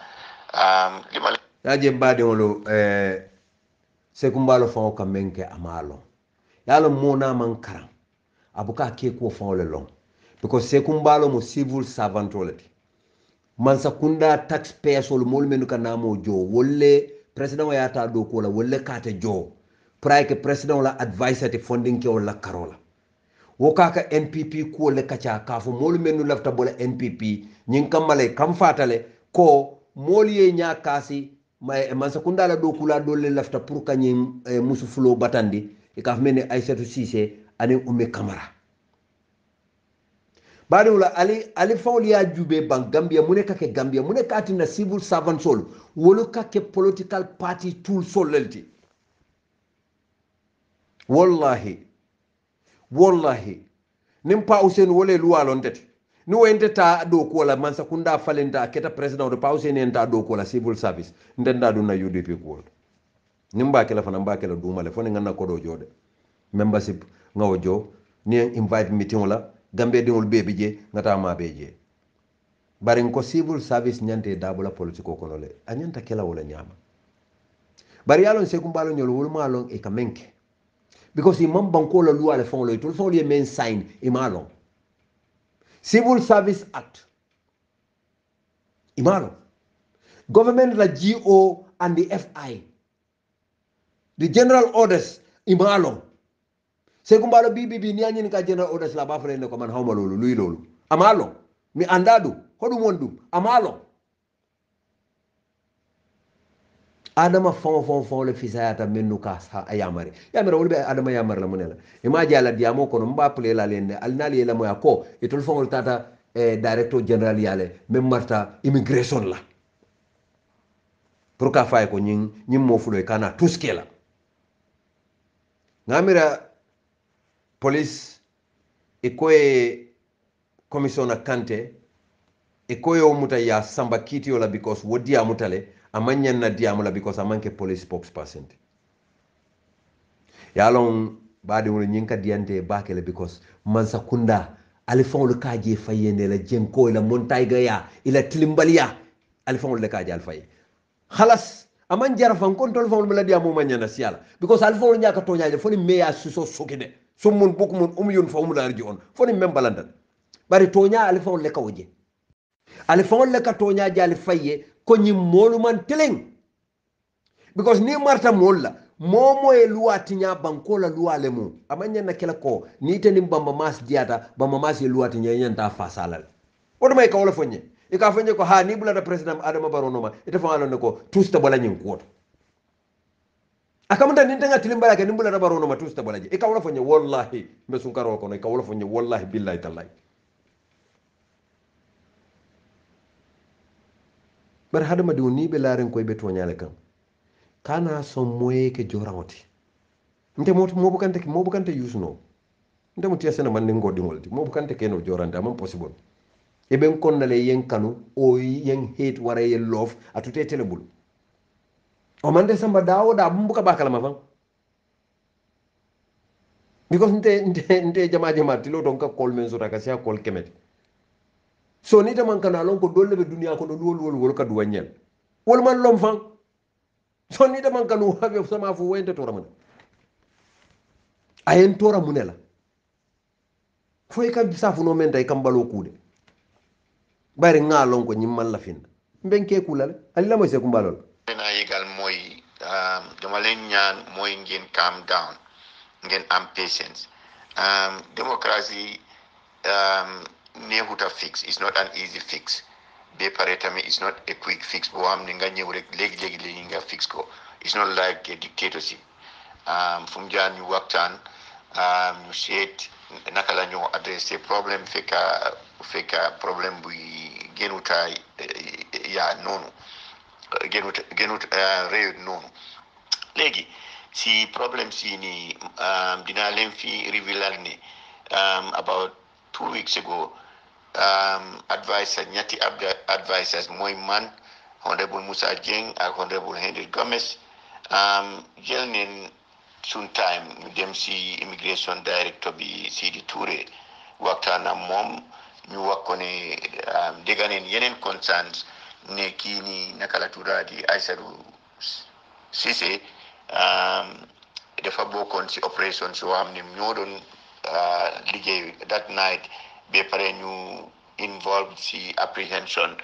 li ma yaje baadiŋolu sekumbalo faŋo ka meŋ ke a maa loŋ ye a loŋ moo naa maŋ karaŋ a buka a kee kuwo faŋo le loŋ because sekumbalo mu civil servanto le ti mansakunda taxpayers olu moolu mennu ka naamoo joo wolle président o ye a taa doo kuwo la wolle kaate joo praike president la advisor te funding ke wala karola wo kaka NPP ko le kacha kafo molu menu lafta bola NPP nyin kamale kam fatale ko moli ye nya kasi man sakunda la do kula do le lafta pour kanyin musu fulo batandi e kaf mene Aissatou Cissé ani Umi Kamara bari wala ali fawli ya jube ban Gambia mune kake Gambia mune kati na civil servant sol wolu kake political party tool sol lelti wallahi nim pa Hussein wole luwalon tete ni wente ta do ko la man sakunda falenta keta president de pa Hussein en ta do ko la civil service ndenda do na UDP ko nim ba kala fana ba kala duma le fone ngana ko do jode membership ngawo jo ni invite meeting la Gambia dingol bebe je ngata ma beje bari ko civil service nyante dabula politiko ko le anyanta kala wala nyama bari yalon sekumbalo nyol wol malon e kamenke because imam banko la loi le font le tout font les main sign imalo Civil Service Act imalo government la GO and the FI the general orders imalo segumbalo bibi ni anyin ka general orders la ba fere ne ko man hawma lolu luy lolu amalo mi andadu hodum wondum amalo adama fon le fisayata mennu ka sa ayamare yamare wolbe adama yamare la munela imaji ala diamo kono mba ple la lenne alnali la moya ko etol fon tata director general yale même marta immigration la pour ka fay ko ñing mo fulo kana tuskela ngamira police ikoye commissioner kante ikoye o muta ya samba kiti yola because wodi amutale amanyan na diamula because amanke police spokesperson yalon baade woni nyinka diante bakele because mansa kunda alifon kaje fayene la jenko la montayga ya ila tilimbaliya alifon le kaje alfay khalas aman jarfan kontol fon la diamu manyana siala because alfon nyaka to nyaaje foni meya suso sokide summun bukumun umyun fa umla arji on foni membalandan bari to nya alfon le kawje alfon le ka to nyaaje alfaye ko ñi molu man teleng because ni marta molla momo e luwa tinya banko la luwa le mu amanya na kala ko ni tani bamba mas diata bamba mas e luwa tinya nyanta fasala o may ka wala fonye e ka fonye ko ha ni bula da president adama barono ma ite fa alon ko tusta bala nyin ko akamunda ni tanga tilimbala ke ni bula da barono ma tusta bala je e ka wala fonye wallahi be sun karo ko no e ka wala fonye wallahi billahi tallahi bar hadama di ni be laren koy be toñale kan kana son moye ke jorawti nte mo bukante yusno nte mo tiasena man ngo dingolti mo bukante ke no jorante am possible e ben konnale yen kanu o yen hate wara yen love atute telebul o mande samba dawo da bumbuka bakala ma fam because nte jama tilo don ka kol men sota ka sia kol kemet so ni man kana lon ko dolle be duniya ko do wol ka duwanyel wol man lom fan so ni man kanu habe sama fu wente tora mun ayen tora munela foy ka safu no men tay kam balo kude bari ngalon ko nyimmal la fin benke kulal alla moy se kumbalol na yegal moy dama len ñaan moy ngeen calm down ngeen am patience democracy nehuta fix. It's not an easy fix. Be paretami is not a quick fix. Bo am nga ñew rek legi nga fix ko. It's not like a dictatorship. Fum jaan ñu waxtaan ñu seet naka la ñu adresser problème fekka problème bu genuta ya nonu genut réew nonu legi si problème si ni dina leen fi reveal ni about 2 weeks ago ñetti advisors mooy man Honorable Musa Jeng ak Honorable Henry Gomez jël neen sun time ñu dem si immigration director bi Sidi Touré waxtaan ak moom ñu wax ko ne dégg neen yeneen concerns ne kii ni naka la tudda di Aïssatou Cissé dafa bokkoon si opération soo xam ne ñoo doon liggéey that night be pare ñu involved si apprehension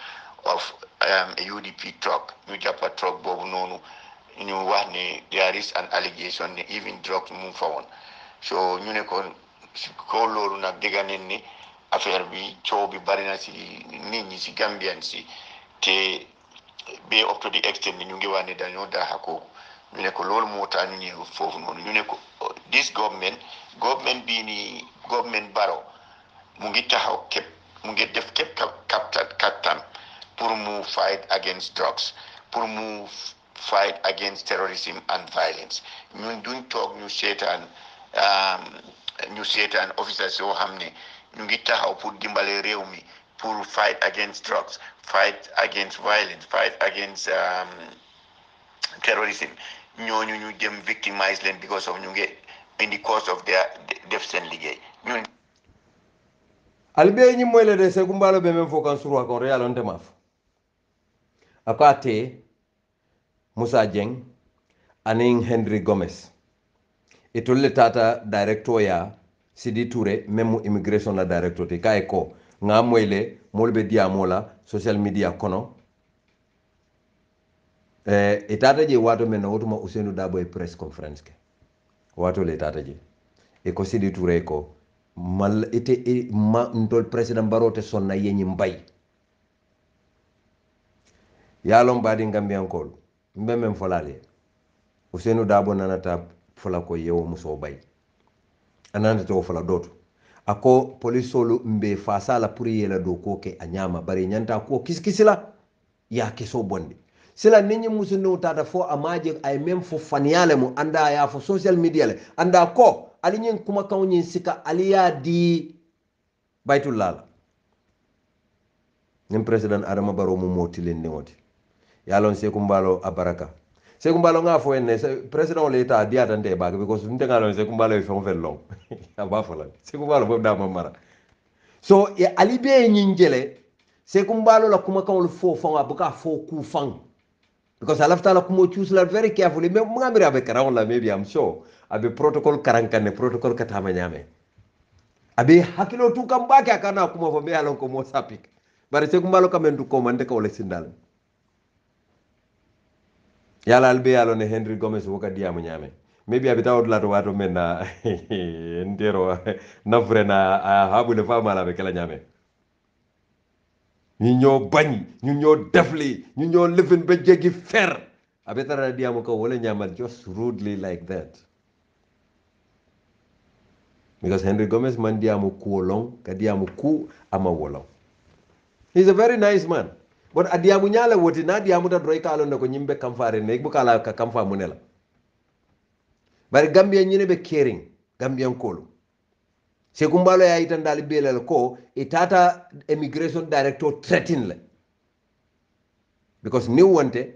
of a UDP truck ñu jàppa truck boobu noonu ñu wax ne there is an allegation ne even drugs mu fa woon so ñu ne ko ko loolu nag dégg nañ ni affaire bi coow bi bari na si nit ñi si Gambian si te be up to the extent ni ñu ngi wax ne dañoo daaxa kooku ñu ne ko loolu moo tax ñu ñëw foofu noonu ñu ne ko this government bii ni government Barrow mu ngi taxaw képp mu ngi def képp kattan pour mu fight against drugs pour mu fight against terrorism and violence ñun duñ toog ñu seetaan officers yoo xam ne ñu ngi taxaw pour dimbale réew mi pour fight against drugs fight against violence fight against terrorism ñooñu ñu dem victimize leen because of ñu ngi in the course of their def seen liggéey ñun albe ñi moy le de se gumbalo be men fokan surwa kon real on temaf akate Musa Jeng aning Henry Gomez itolle tata director ya Sidi Touré même immigration la director te kay ko nga moy le molbe dia mola social media kono itata je wato men wotuma Ousainou Darboe e press conference ke wato le tata je e ko Sidi Touré ko mal ite ma ndol president barote sonna yenyi mbay yalon badi Gambiankol mbe men folale Ousainou Darboe nanata fola ko yewo muso bay ananda to fola doto ako polisolu mbe fasala pour yela do ko ke anyama bari nyanta ko kiskisila ya keso bonde sila ninyi musu tata fo amaje ay même fo faniale mu anda ya fo social media le anda ko ali nyin kuma kaw nyin sika aliya di baytul lala nim president Adama Barrow mu motilen ne woti yalon Seku Mbalo abaraka Seku Mbalo nga fo en president le ta dia tante ba because nte ngalon Seku Mbalo e fon fel long aba fola Seku Mbalo bob da mara so e ali be nyin jele Seku Mbalo la kuma kaw fo fon abuka fo ku fang because I left ala choose la very carefully me ngamira be karawon la maybe I'm sure abe protocol karankane protocol katama nyame abe hakilo tu kam bake akana kuma fo be alon ko mo sapik bari Seku Mbalo kamendu ko mande ko le sindal yala albe alon Henry Gomez woka diamu nyame maybe abe tawd la to wato menna ndero nafrena habu le fama la be kala nyame ñu ñoo bañ ñu ñoo defli ñu ñoo lifin ba jéggi fer abetara diamu ko wala ñamal just rudely like that because Henry Gomez man diamu ku long ka diamu ku ama wolong he's a very nice man but adiamu ñala woti na diamu da droy kalo ne ko ñimbe kam faare ne bu kala ka kam fa mu ne la bari Gambia ñine be caring Gambian kolu Seku Mbalo ya itan dali belal ko itata immigration director threaten le because ni wonte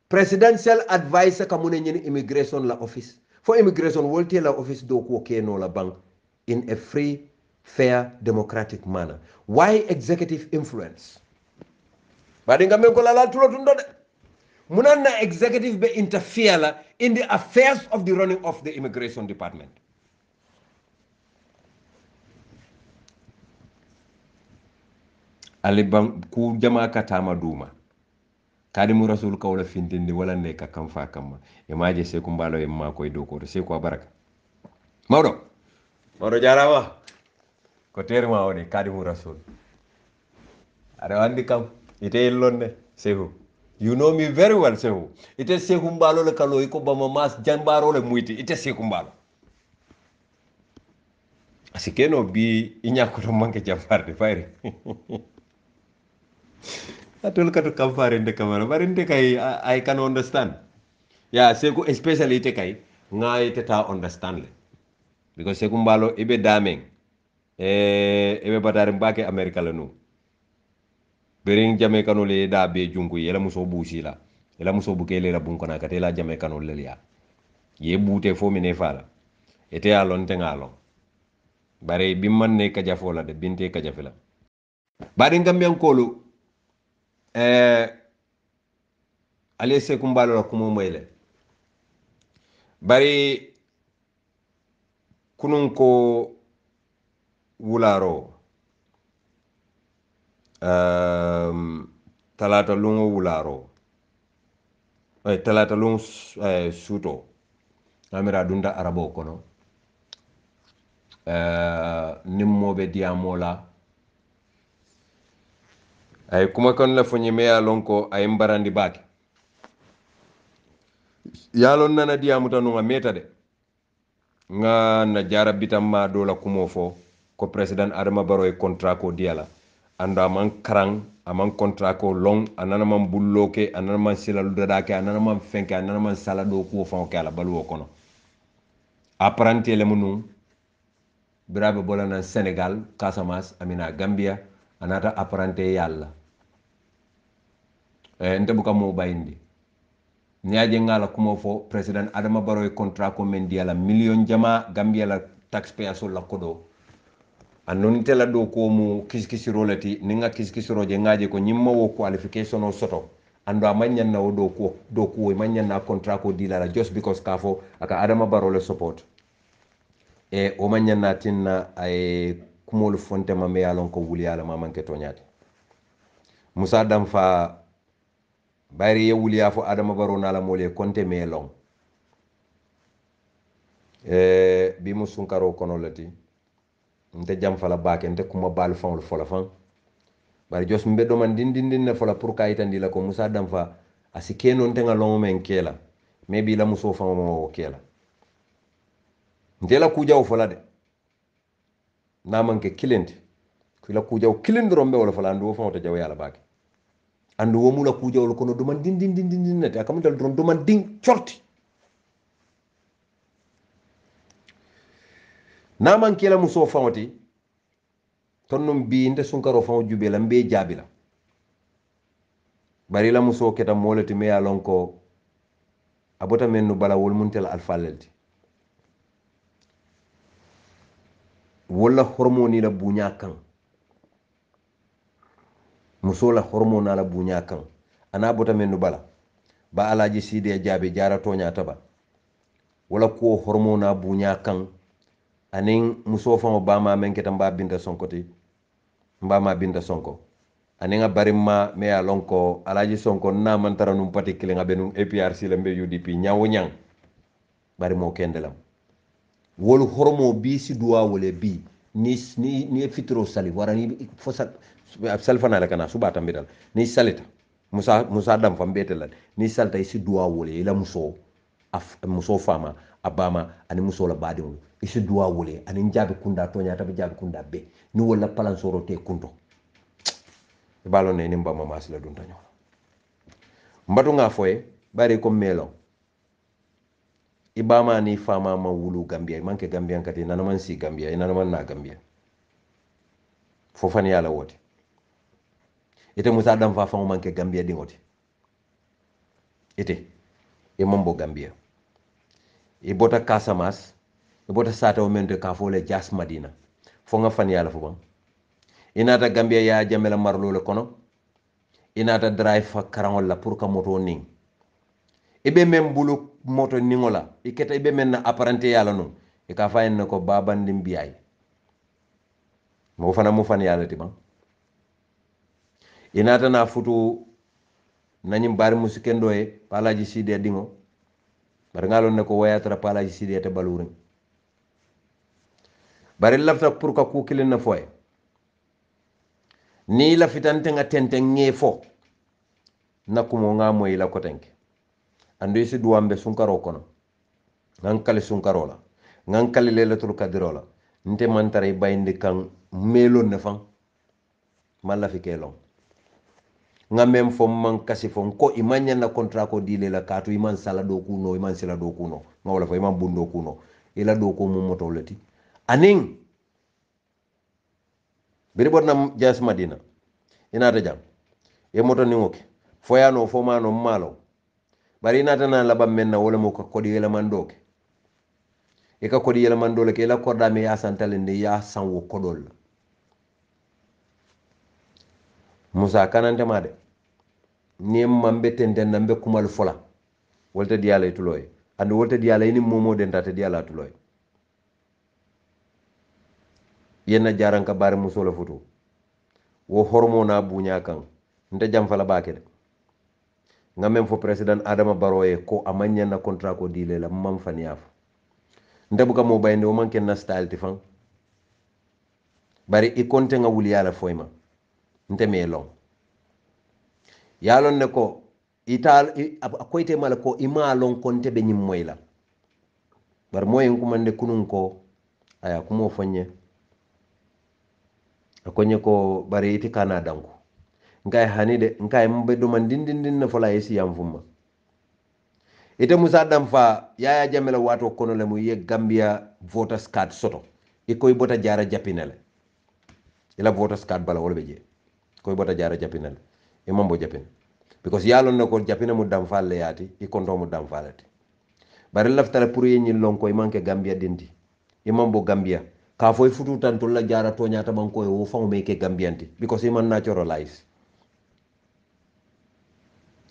presidential advisor kamune nyini immigration la office for immigration wolte la office do ko keno la bank in a free fair democratic manner why executive influence badi ngamen ko la tulo tundo de munanna executive be interfere la in the affairs of the running of the immigration department alibam ku jama katama duma kadimu rasul kawla fintindi wala ne ka kam fa kam e maje Seku Mbalo e ma koy do ko Seku abaraka mawdo jarama ko terma woni kadimu rasul ada wandi kam ite lonne Seku you know me very well Seku ite Seku Mbalo le kalo ko bama mas jambaro le muyti ite Seku Mbalo asikeno bi inyako to manke jambarde fayri atul katu kamfare de kamara barinde kay I can understand yeah Seku especially te kay ngay teta understand le because Seku Mbalo ibe dameng ibe batare mbake America la no bering jame kanu le da be jungu yela muso busi la yela muso bukele la bun kona katela jame kanu le ya ye bute fo mine fala ete alon te ngalo bare bimman ne ka jafola de binte ka jafela bare Gambian kolu ale Seku Mbalo la kumo moyle bari kunun ko wularo talata lungo wularo talata lungo suto amira dunda arabo kono nimmobe diamola ay kuma kon la fonyi me yalon ko ay mbarandi baki yalon nana diamu tanu nga meta de nga na jara bitam ma do la kumo fo ko president Adama Barrow e contrat ko diala anda man karang aman contrat ko long anana man bulloke anana man silalu dadake anana man fenke anana man sala do ko fon kala balu kono apprenti le munu birabe bolana Senegal Casamance amina Gambia anata apprenti yalla nte buka mo bayindi niaje ngala kumo fo president Adama Barrow e contrat ko men diala million jama Gambia la taxpayer so la kodo anon tela do ko mu kiskisiro lati ninga kiskisiro je ngaje ko nyimma wo qualification o soto ando amanyan na do ko manyan na contrat ko dilala just because kafo aka Adama Barrow le support e o manyan na tinna ay kumol fonte ma me yalon ko wuli yala ma manke to nyaati Musa Damfa bayri ye wuliya fo adama baro nala mole konte me long bi mu sunkaro kono lati nte jam fala baake nte kuma bal fawol fola fan bari jos mbe do man dindin ne fola pour ka itandi la ko musa damfa asi keno nte nga long men kela me bi la muso fa mo kela nte la kujaw fola de na manke kilenti ku la kujaw kilindi rombe wala fola andu fa to jaw yala baake andu wo mu la kujaw kono do man dindin ne ta kamutal do man ding corti na manke la muso fa woti tonnum bi nte sunkaro fa jube la mbe jabi la bari la muso keta molati me ya lon ko abota men no bala wol muntel alfalelti wala hormoni la bunya kan muso la hormona la bunya kan ana bota men no bala ba alaji side jabi jara tonya taba wala ko hormona bunya kan anin muso fa ba ma men keta mba binta sonkoti mba ma binta sonko aninga barimma me ya lonko alaji sonko na man tara num pati kilinga benum APRC lembe UDP nyawo nyang bari mo kendelam wol hormo bi si duwa wole bi ni fitro sali warani fo salfana la kana suba tambidal ni salita musa dam fam betel ni salta si duwa wole ila muso fama abama ani muso la badiwol isi duwa wole ani jabi kunda tonya tabi jabi kunda be ni wala palan soro te kunto balo ne ni mbama masila dunta nyo mbatu nga foye bari ko melo ibama ni fama ma wulu Gambia manke Gambia kati nana man si Gambia nana man na Gambia fofani yala wote ite musa dam fa fa manke Gambia dingoti ite e mambo Gambia e bota Casamas e bota sata o mente ka fole jas Madina fo nga fan yala fo bam inata Gambia ya jamela marlo le kono inata drive fa karangol la pour ka moto ning ibe mem bulu moto ningola iketa ibe men na apparenté yala non e ka fayen ko babandi mbiyay mo fana mo fan yala tiban inata na futu nanyim bari musikendo e palaji side dingo bar ngalon ne ko wayatra palaji side te balurin bari lafta pour ka ku kilin na foye ni la fitante nga tente ngefo nakumo nga moy la ko tenke andu isi duwambe sunkaro kono ngan kali sunkaro la ngan kali lelatul kadiro la nte mantare bayndi kan melon ne fan malla fi kelon nga mem fo man kasi fo ko imanya na contrat ko dile la katu iman sala do kuno iman sala do kuno nga wala fo iman bundo kuno ila do ko mo moto lati aning biri bodna jas Madina inata jam e moto ni ngoke foyano fo mano malo bari inata na laba menna wala mo ko kodi yela mandoke e ka kodi yela mandole ke la korda me ya santale ndi ya sanwo kodol musa kanante made ni mambe tenden nambe kumal fola wolta diyala tuloy andu wolta diyala ni momo den tata diyala tuloy yenna jaranka bare musola futu wo hormona bunya kan nta jam fala baake de nga même fo president Adama Barrow e ko amanya na contrat ko dile la mam faniaf nda buka mo bayende o manken na style ti fan bari i konte nga wuli yala foyma nte me long yalon ne ko ital akoyte mala ko ima long konte be nyim moyla bar moyen ko mande kunun ko aya kumo fonye akonye ko bari iti kana danko ngay hanide ngay mbe do man dindin na fola yesi yam fumma ite musa dam fa yaya jamela wato kono le mu ye Gambia voters card soto e koy bota jara japinele ila voters card bala wala beje koy bota jara japinele e mambo japin because yalon nako japina mu dam falle yati e konto mu dam falati bari laftale pour ye nyil lon koy manke Gambia dindi e mambo Gambia ka foy futu tan to la jara to nyata banko e wo famu meke Gambianti because e man naturalize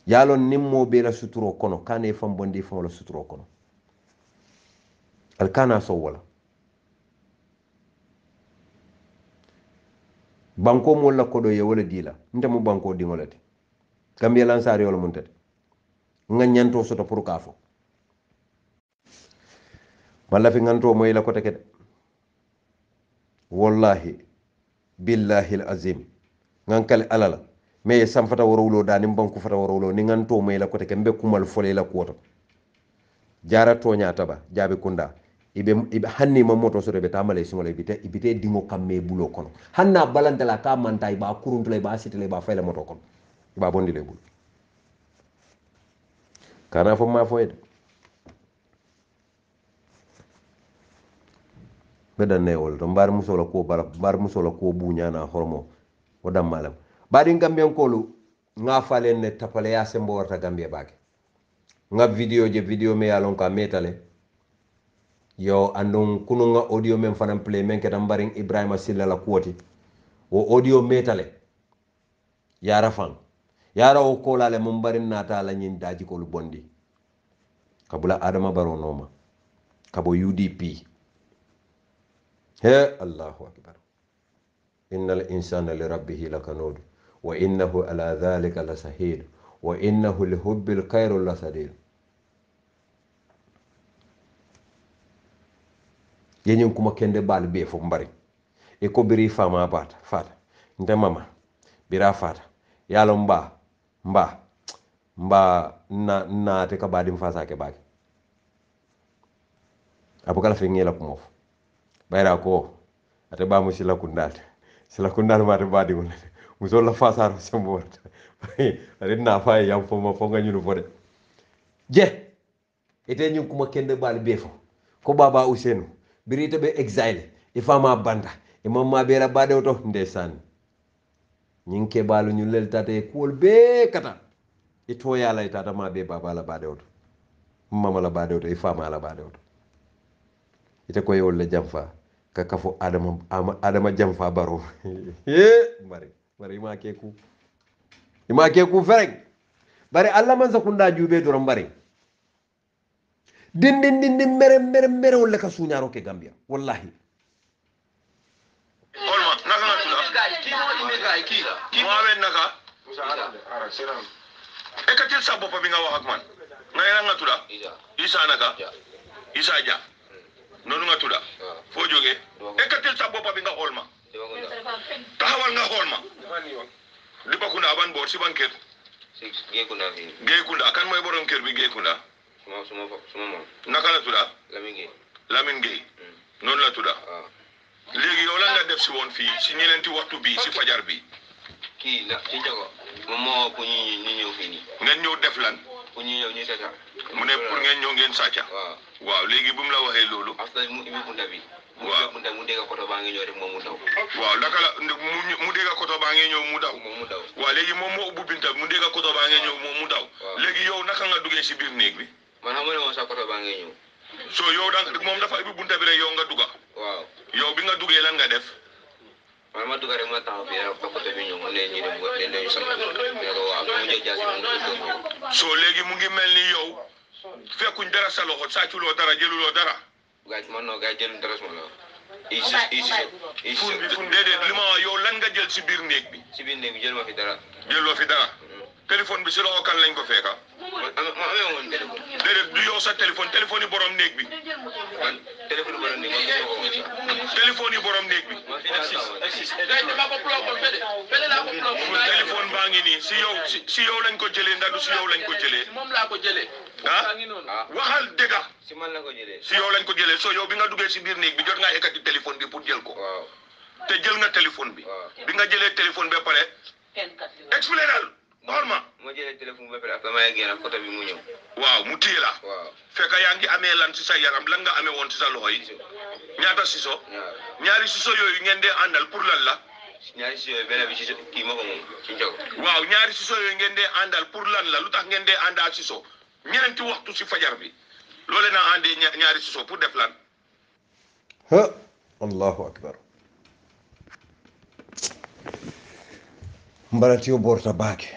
yalon nimmo be la suturo kono kane fam bondi fam la suturo kono al kana so wala banko mo la kodo ye wala dila nta mo banko dingolati Gambia lansari wala muntet nga nyanto soto pour kafo walla fi nganto moy la ko teke wallahi billahi alazim ngankal alala me sam fata worowlo dani banku fata worowlo ni nganto moy la ko teke mbe kumal fole la ko jara tonya taba jabe kunda ibe hanni ma moto so be tamale singole ibite dingo kamme bulo kono hanna balantala ka manta iba kuruntule ba sitele ba fayla moto kono iba bondi le bul kana fo ma foyde bedan ne wol to mbar musola ko bala mbar musola ko buñana hormo o dammalam badi gambian kolu nga falen ne tapale ya sembo warta gambia bake nga video me yalon ka metale yo andon kunu nga audio men fanam play men ketam baring Ibrahima Silla la kuwati o audio metale yara fan yara o kolale mum barin nata la nyin daji ko lu bondi kabula Adama Barrow noma kabo UDP he Allahu akbar innal insana li rabbih lakanud wa innahu ala dhalika lasahid wa innahu li hubbil khairul lasadid yenyin kuma kende bal be fo mbari e ko biri fama bata fata nde mama bira fata yalo mba na te ka badim fasa ke baki abukala fe ngela ko mof bayra ko ate ba mu sila kundal ma te badi mun muso la fasa ro sembo warta ari na fa yam fo ma fo nga ñunu fo de je ete ñun kuma kende bal be fo ko baba Ousainou birita be exile ifama banda imamma bera bade to ndesan nyinke balu ñu lel tate kuol be kata ito yala itata ma be baba la bade to mama la bade to ifama la bade to ite ko yol le jamfa ka kafo adama jamfa baro mari ma ke ku fereng bari alla man sakunda jube do bari din mere wala ka suñaro ke Gambia wallahi olma naka nga tuda ki mo awen naka ekatil sa boppa bi nga wax ak man nga tuda Isa naka Isa Dia nonu nga tuda fo joge ekatil sa boppa bi nga xol ma taxawal nga xol ma di bakuna aban bor si banker Geekunda kan moy borom kër bi Geekunda suma mom naka la tuda Lamine Gueye non la tuda léegi yow lan nga def si woon fii si ñeneenti waxtu bi si fajar bi kii la ci jago moom moo ko ñu ñëw fii nii ngeen ñëw def lan pour ñu ñëw ñu sàcca mu ne pour ngeen ñëw ngeen sàcca waaw léegi bu mu la waxee loolu après mu ibi bunta bi waaw mu dégg koto baa ngi ñëw rek moom mu daw waaw naka la mu dégg koto baa ngi ñëw mu daw waaw léegi moom moo ubbi binta mu dégg koto baa ngi ñëw moom mu daw léegi yow naka nga duggee si biir néeg bi man xam ne moom sa koto baa ngi ñëw so yow da moom dafa ubbi bunta bi rek yow nga dugga waaw yow bi nga duggee lan nga def man ma dugga rek ma taxaw fii rek koto bi ñëw mu ne ñu dem leen leen sama ko waaw mu jël jaasi mu ko so léegi mu ngi mel ni yow fekkuñ dara sa loxo sàcculoo dara jëluloo dara gaaj man no gaaj jëluñ dara sama loxo déedéet li ma wax yow lan nga jël si biir néeg bi si biir néeg bi jël ma fi dara jëloo fi dara téléphone bi si loxo kan lañ ko fekka déedéet du yow sa téléphone yi borom néeg bi téléphone borom néeg téléphone yi borom néeg bi téléphone baa ngi nii si yow lañ ko jëlee ndax du si yow lañ ko jëlee moom laa ko jëlee waxal dëgga si man la ko jëlee si yow lañ ko jëlee so yow bi nga duggee si biir néeg bi jot ngaa ekkati téléphone bi pour jël ko te jël nga téléphone bi bi nga jëlee téléphone ba pare expliqué daal xool ma moo jëlee téléphone ba pare après maa ngi génn photo bi mu ñëw waaw mu téye la fekk yaa ngi amee lan si sa yaram lan nga amee woon si sa loxo yi ñaata siso ñaari siso yooyu ngeen dee àndal pour lan la ñaari siso yooyu benn bi siso kii ma ko moom ci njago waaw ñaari siso yooyu ngeen dee àndal pour lan la lu tax ngeen dee àndaal siso ñeneenti waxtu si fajar bi loole naa àndee ñaari siso pour def lan allahu akbar mbalati yo borta baake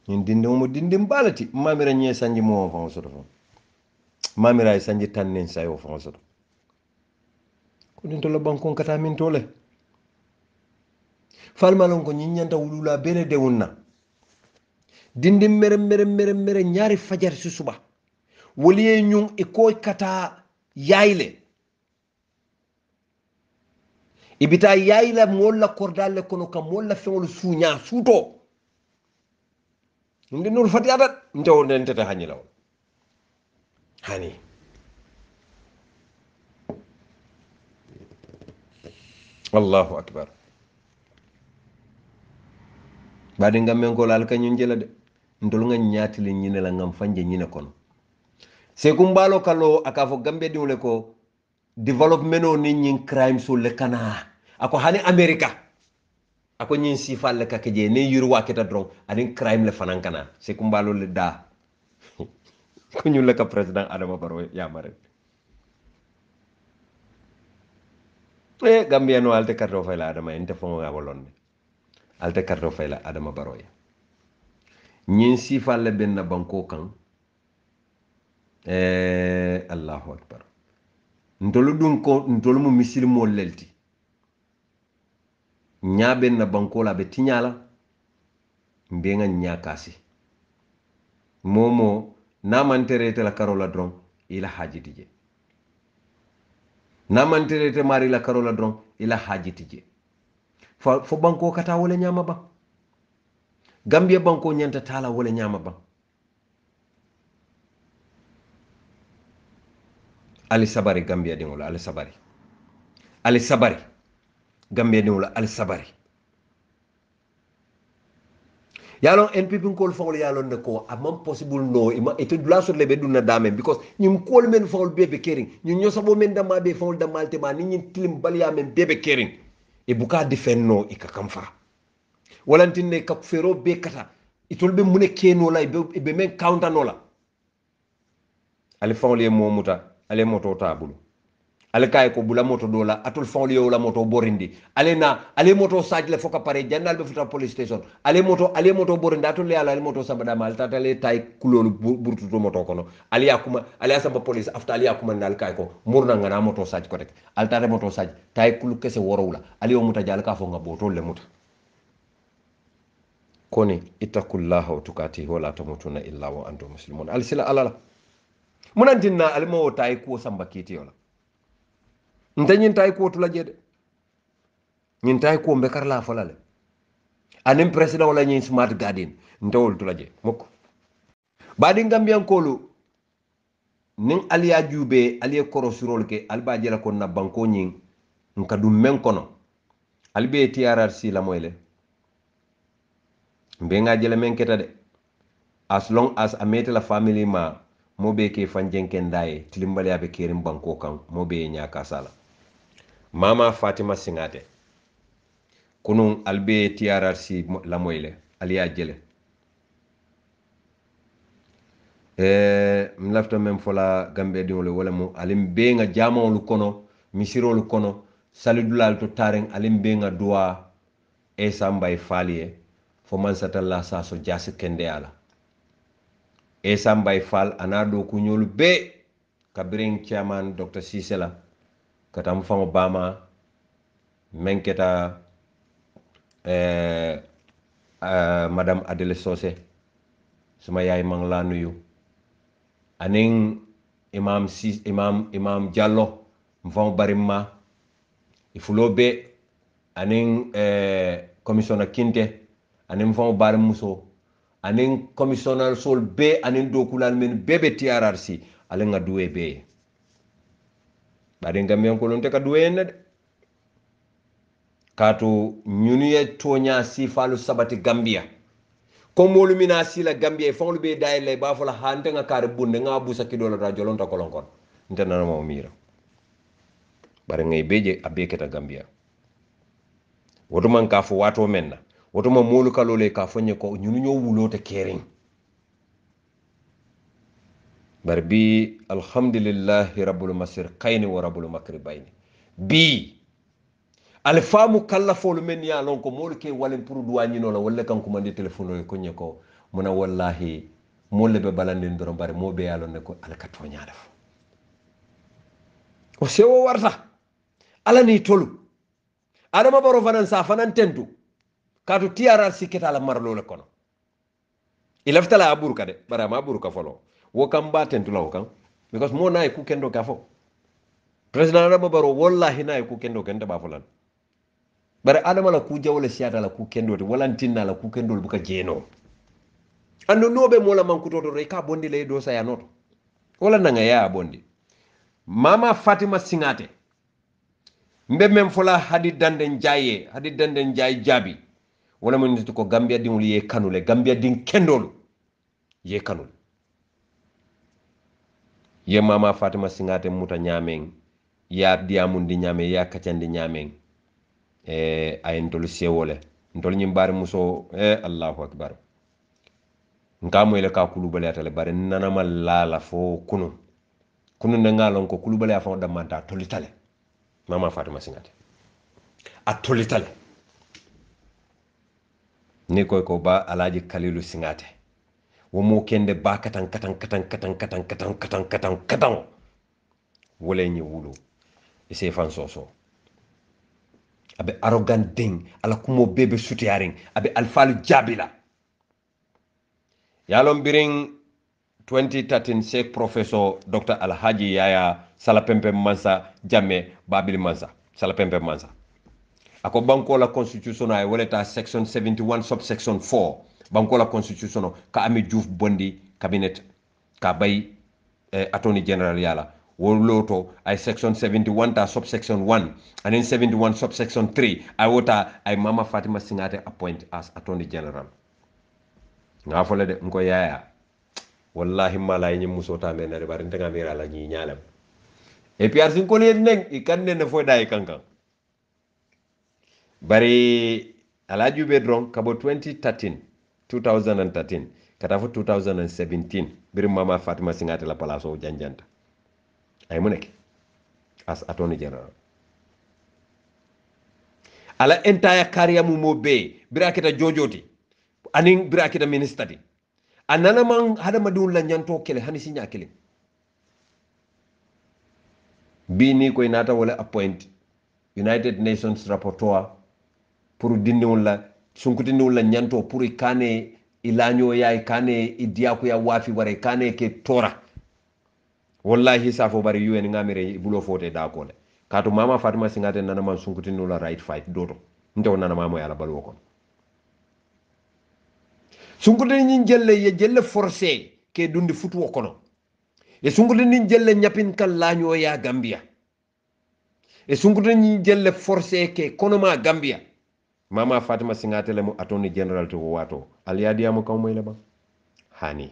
ñin dinde mo dinde mbalati mamira ñe sanji mo fa soto fa mamira ay sanji tannen sayo fa soto ko din to la bankon kata min tole falmalon ko ñin ñanta wulula bele de wonna dindi mere ñaari fajar si suba woliye ñun e ko kata yayle ibita yayla molla kordale kono kam molla fewol suuña suuto nde nur fati adat ntewo nden tete hañi law hani allahu akbar badi ngam men ko lal kañum jela de ndol nga ñaatile ñine la ngam fanje ñine kono se kumbalo kalo aka fo gambe diwle ko development o ni ñin crime so le kana ako hani america ako ñin sifal le kakeje ne yuru waketa dron ani crime le fanan kana se kumbalo le da ko ñu le ka president adama baro ya mare gambia no alte karto fayla adama ente fongo ga bolonde alte karto fayla adama baro ya ñin sifal le benna banko kan allahu akbar ntolu dun ko ntolu mu misilimo lelti ñaaben na banko la be tiñala mbenga ñakasi momo namanterete la karola dron ila hajiti je namanterete mari la karola dron ila hajiti je fo banko kata wala ñama ba gambia banko ñanta tala wala ñama ba ali sabari gambia dingola ali sabari gambia dingola ali sabari yalon npp ko fawol yalon ne ko amam possible no ima eto dula sur lebe dunna dame because ñim kol men fawol bebe kering ñu ñosabo men dama be fawol damalte ma ni ñin tilim balya men bebe kering e buka defenno e ka kamfa walantine ka fero be kata itol be mune keno la be men counter no la ali fawol ye momuta ale moto tabulu ale kay ko bula moto dola atul fon liyo la moto borindi ale moto sajle foka pare jannal be futa police station ale moto borindi atul le ale moto sabada mal tata le tay kulolu burtuto moto kono ale asamba police afta ale yakuma nal kay ko murna ngana moto saj ko rek al tata moto saj tay kulu kese worowla ale o muta jal ka fo nga boto le muta koni ittaqullaha wa tukati wala tamutuna illa wa antum muslimun al sila alala munantinna alimo tay ko samba kiti yola nta ñin tay ko tula jede ñin tay ko be kar la falale anim president wala ñin smart garden nta wol tula je moko badi gambian kolu nin aliya jube aliye koro surol ke alba jela ko na banko ñin nka dum men kono albe TRRC la moyle mbe nga jela men keta de as long as amete la family ma mobe ke fanjenken daye tilimbali abe kerim banko kan mobe nyaka sala mama fatima singate kunun albe TRRC la moyle aliya jele mlafta mem fola gambe diwole wala mo alim be nga jamawlu kono misirolu kono salidulal to taren alim be nga duwa e sambay faliye fo man satalla sa so jasi kende ala e sambay fal anado ku ñolu be kabirin chairman Dr. Sisela katam famo bama menketa madame Adele Sosé suma yaay mang la nuyu aning imam Diallo mfamo barimma ifulo be aning commissioner Kinte aning mfamo barim muso aning commissioner sol be aning dokulal men bebe TRRC alenga duwe be bade ngam ko lonte ka duwe ne kato ñuniye tonya sifalu sabati Gambia ko molu mina sila Gambia fawlu be dayle ba fala hante nga kare bunde nga busa kidola da jolonta kolonkon ndena mo mira bare ngay beje abeketa Gambia woto man ka fo wato menna woto ma molu kalole ka fonye ko ñunu ñoo wulote kering bar bi alhamdulillahi rabbul masir qayni wa rabbul makri bayni bi alfamu kallafolu men ya lon ko molu ke walen pour duwañi no la wala kan ko mandi telephone ko nye ko muna wallahi molle be balande ndoro bare mo be yalon ne ko alka to nyaada fo o sewo warta ala ni tolu adama baro fanan sa fanan tentu kaatu TRRC keta la marlo le kono ilaftala aburuka de bara ma aburuka folo wo kam ba tentulaw kan because mo nay ku kendo ka fo president Adama Barrow wallahi nay ku kendo kenta ba folan bare adama la ku jawle siata la ku kendo walantinna la ku kendo buka jeno ando nobe mola mankuto to re ka bondi le do saya noto wala nanga ya bondi mama Fatima Singate mbe mem fola hadi danden jaye jabi wala mo nit ko Gambia dingul ye kanule Gambia ding kendolu ye kanul ye mama Fatima Singate muta nyameng ya diamundi nyame ya kacandi nyameng ay ndol sewole ndol nyimbare muso Allahu akbar ngamo ile ka kulubale atale bare nanama lala fo kunu nangalon ko kulubale afa da manta tolitale mama Fatima Singate a tolitale ni koy ko ba Alhaji Kalilu Singate wo mo kende ba katan wole ñi wulu ise fan soso abe arrogant ding ala kumo bebe sutiyaring abe alfalu jabila yalon biring 2013 Sheikh Professor Dr. Alhaji Yaya Salapempe Mansa Jammeh Babili Mansa Salapempe Mansa ako banko la constitution ay woleta section 71 subsection 4 banko la constitution ka ami Diouf bondi cabinet ka bay attorney general yala woloto ay section 71 ta subsection 1 and then 71 subsection 3 ay wota ay mama Fatima Singate appoint as attorney general nga fole de nko yaya wallahi mala yi muso ta men na bari nga mira la ñi ñalam et puis arsin ko len nek i kan ne fo day kankan bari ala jube dron kabo 2013 kata fo 2017 bir mama Fatima Singate la palaso janjanta ay mu nek as attorney general ala entire career mu mo be birakita jojoti anin birakita ministadi anana man hada madun la nyanto kele hani sinya kele bi ni koy nata wala appoint United Nations rapporteur pour dindi wala sunkutindi wala nyanto pour ikane ilanyo ya ikane idiaku ya wafi wara ikane ke tora wallahi safo bari UN ngamire bulo fote da ko le kato mama Fatima Singate nana man sunkutindi wala right fight doto ndew nana mama yala balwo ko sunkude ni jelle forcé ke dundi futu kono e sunkude ni jelle nyapin kan laño ya Gambia e sunkude ni jelle forcé ke kono ma Gambia mama Fatima Singate le mo attorney general to wato aliadi am ko moy la ba hani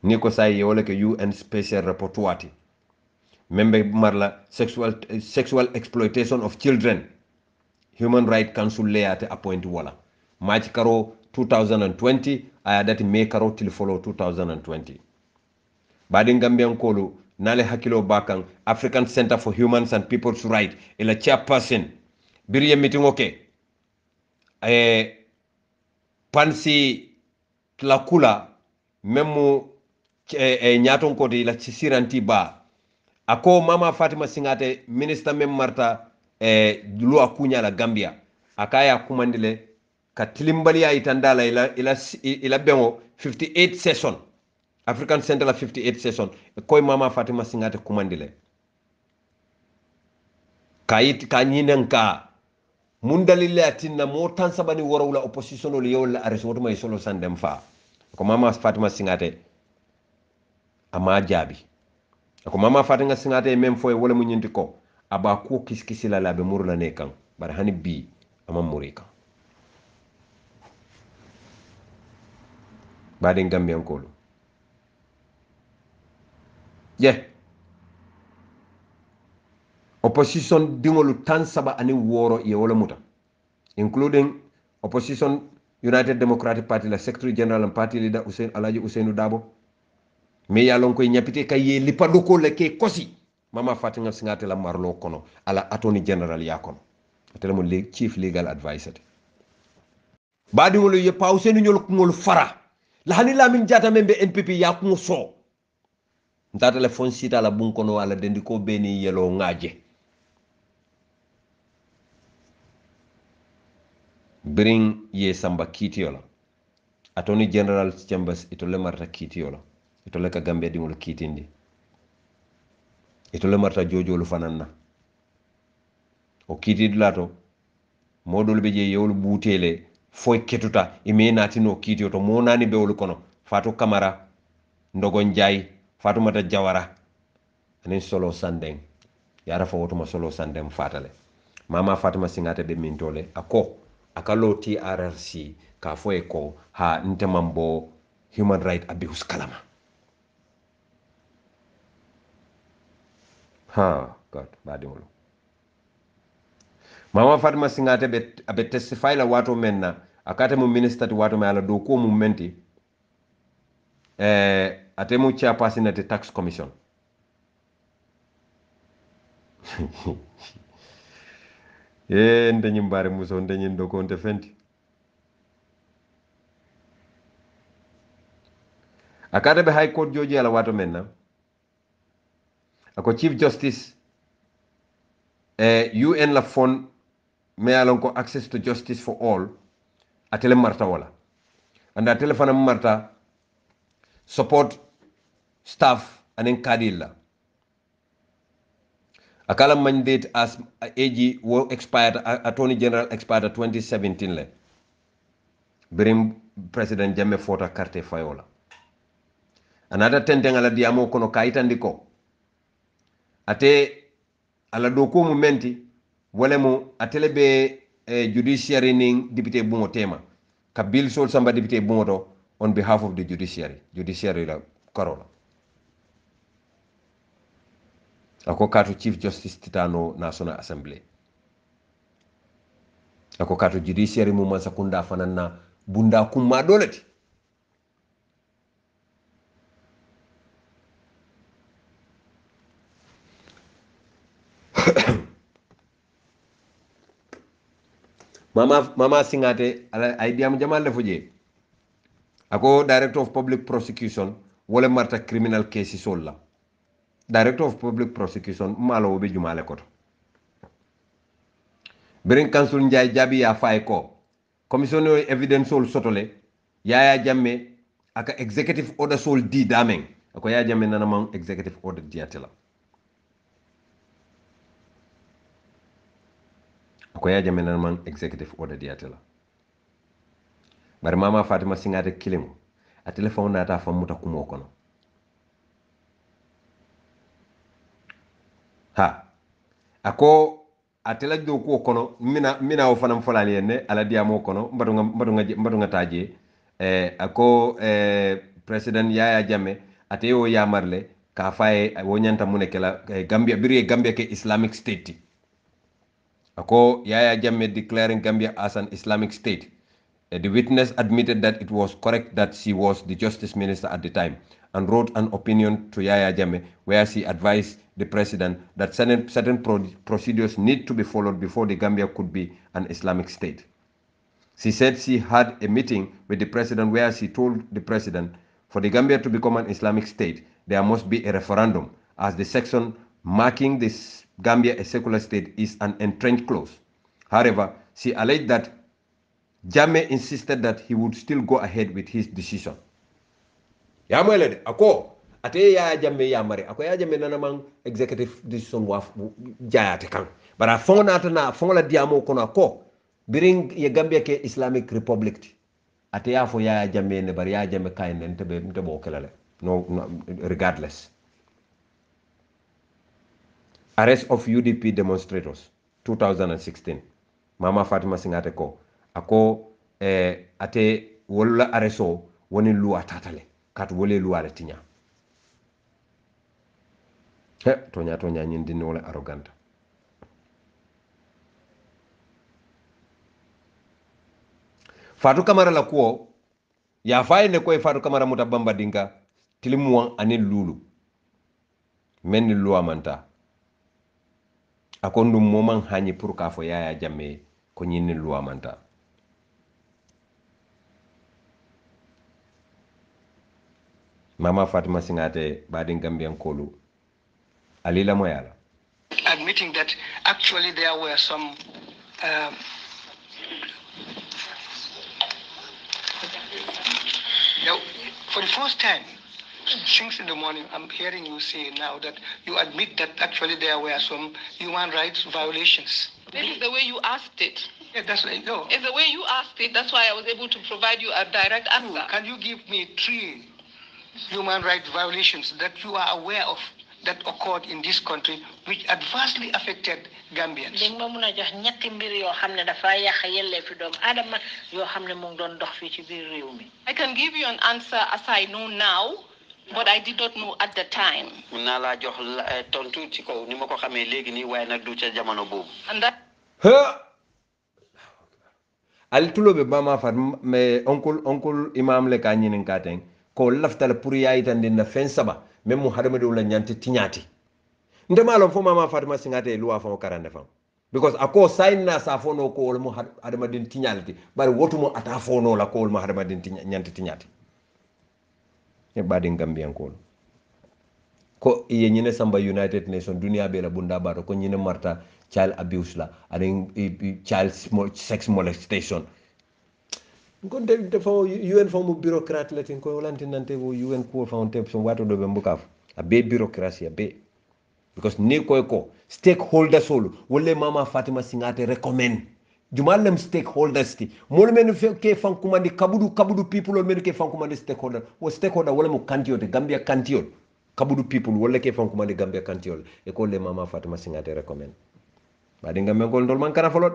ni ko say wala ke UN special rapporteur membe marla sexual exploitation of children Human Rights Council leate appoint wala March karo 2020 aya dati May karo til follow 2020 badi Gambian kolu nale hakilo bakan African Center for Human and People's Rights ila chairperson biriye meeting pansi tlakula memu nyaton ko ila siranti ba ako mama Fatima Singate minister mem marta loi kunya la Gambia akaya kumandile ka tilimbali ya itandala ila bengo 58 session African Center la 58 session koy mama Fatima Singate kumandile kayit ka nyinanka mundalile atinna mo tan sabani worawla opposition ol yewla ares woto may solo sandem fa ko mama Fatima Singate ama jabi ko mama Fatima Singate même foy wala mu nyinti ko aba ko kiskisi la labe murla ne kan bar hani bi ama murika baden Gambian kolu opposition dingolu tan saba ani woro ye wala muta including opposition United Democratic Party la secretary general and party leader Alhaji Ousainou Dabo me ya lon koy nyapite kay ye lipado ko le ke kosi mama Fatima Singate la marlo kono ala attorney general ya kono atele mo chief legal advisor badi ngolo ye pa Ousainou nyol ko ngol fara la hani Lamin Jata membe NPP ya ko so ndata le fon sita la bun kono wala dendi ko beni yelo ngaje bring ye samba kitiola Attorney General Chambers itole marta kitiola itole ka Gambia dingol kitindi itole marta jojolu fananna o kitid lato modol be je yewlu butele foy ketuta ime natino kitio to monani bewol kono Fatou Camara Ndogon Jai Fatoumata Jawara anin Solo Sandeng yara fa wotuma Solo Sandeng fatale mama Fatima Singate be mintole ako akalo TRRC ka foye ko ha ntemambo human right abuse kalama ha god badi wolo mama Fatima Singate be testify la wato menna akate mu minister ti wato mala do ko mu menti atemu chairperson at the tax commission ndenyi mbare muso ndenyi ndoko nte fenti akade be high court joji ala wato menna ako chief justice UN la fond me alon ko access to justice for all atele marta wala anda telefona marta support staff anen kadilla akala mandate as AG wo expired attorney general expired 2017 le birim president Jammeh fota carte fayola anata tenten ala diamo kono kayitandi ko ate ala do ko mu menti wala mu atele be judiciary ning député bungo tema ka bill sol samba député bungo to on behalf of the judiciary la karola ako katu chief justice titano national assembly ako katu judiciary mu man sakunda fanana bunda kuma dolati mama Singate ay diam jamal le fuje ako director of public prosecution wala marta criminal cases solla director of public prosecution malo be jumale koto Birin council njay jabi ya fay ko commissioner evidence sol sotole Yaya Jammeh aka executive order sol di dameng ako Yaya Jammeh nana man executive order diatela ako Yaya Jammeh nana man executive order diatela bari mama Fatima Singate kilimo a telephone nata famuta kumo kono ha ako atela do ko kono mina o fanam folani enne ala diamo kono mbadunga taje ako president Yaya Jammeh ate o yamarle ka faye wonyanta munekela Gambia biri Gambia ke Islamic State ako Yaya Jammeh declaring Gambia as an Islamic state. The witness admitted that it was correct that she was the justice minister at the time and wrote an opinion to Yaya Jammeh where she advised the president that certain procedures need to be followed before the Gambia could be an Islamic state. She said she had a meeting with the president where she told the president for the Gambia to become an Islamic state, there must be a referendum as the section marking this Gambia a secular state is an entrenched clause. However, she alleged that Jammeh insisted that he would still go ahead with his decision. Ya mwele ako ate Yaya Jammeh ya mare ako Yaya Jammeh nana man executive decision wa jayate kan bara fona tana fona diamo kono ako biring ye Gambia ke Islamic Republic ate ya fo Yaya Jammeh ne bari Yaya Jammeh kay nen tebe bo kelale no regardless. Arrest of UDP demonstrators 2016 Mama Fatima Singate ko ako ate wala areso woni luwa tatale kat wole luwa le tinya tonya nyindi ni wala arrogant Fatou Camara la ko ya fay ne koy Fatou Camara mutabamba dinga tilimuwan anil lulu menni luwa manta akondum moman hani pour ka fo Yaya Jammeh ko nyinni luwa manta Mama Fatima Singate badin Gambian kolu alila moyala admitting that actually there were some For the first time, since in the morning, I'm hearing you say now that you admit that actually there were some human rights violations. This is the way you asked it. Yeah, that's right. No. It's the way you asked it. That's why I was able to provide you a direct answer. Can you give me 3 human rights violations that you are aware of that occurred in this country which adversely affected Gambians? I can give you an answer as I know now, but I did not know at the time. And that al tulo be mama fat me oncle imam le ka nyinin katen ko laftal pour yayitan din na fen saba même mu hadama do la nyanti tinyati ndema lo fo mama fatima singate luwa fo karande fam because ako sign na sa fo no ko mo hadama din tinyalti bari wotumo ata fo no la ko mo hadama din nyanti tinyati e badi Gambian ko iye nyine samba United Nation dunia be la bunda bato ko nyine marta child abuse la and child sex molestation ngonde defo UN fo mo bureaucrate la tin ko lanti nante wo UN ko fa on temp so wato do be mbukaf a be bureaucracy a be because ni ko stakeholders solo wolle mama Fatima Singate recommend jumalem stakeholders ti mol men ke fan kumandi kabudu people men ke fan kumandi stakeholder wala mo kantiyo de Gambia kantiyo kabudu people wala ke fan kumandi Gambia kantiyo e ko le mama Fatima Singate recommend badi nga mengol ndol man kana folot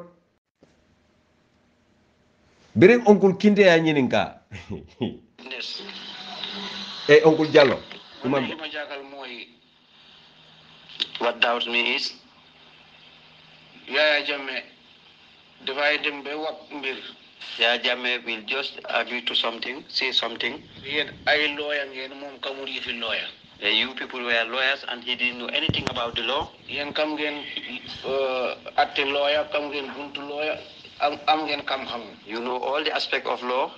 birin oncle Kinde ya nyininka e oncle Diallo what doubts me is Yaya Jammeh dafay dem ba wax mbir Yaya Jammeh will just agree to something, say something. Yéen ay lawyer ngeen moom kamul yi fi lawyer. You people were lawyers and he didn't know anything about the law. Yéen kam ngeen atte lawyer, kam ngeen buntu lawyer, am ngeen xam-xam. You know all the aspect of law.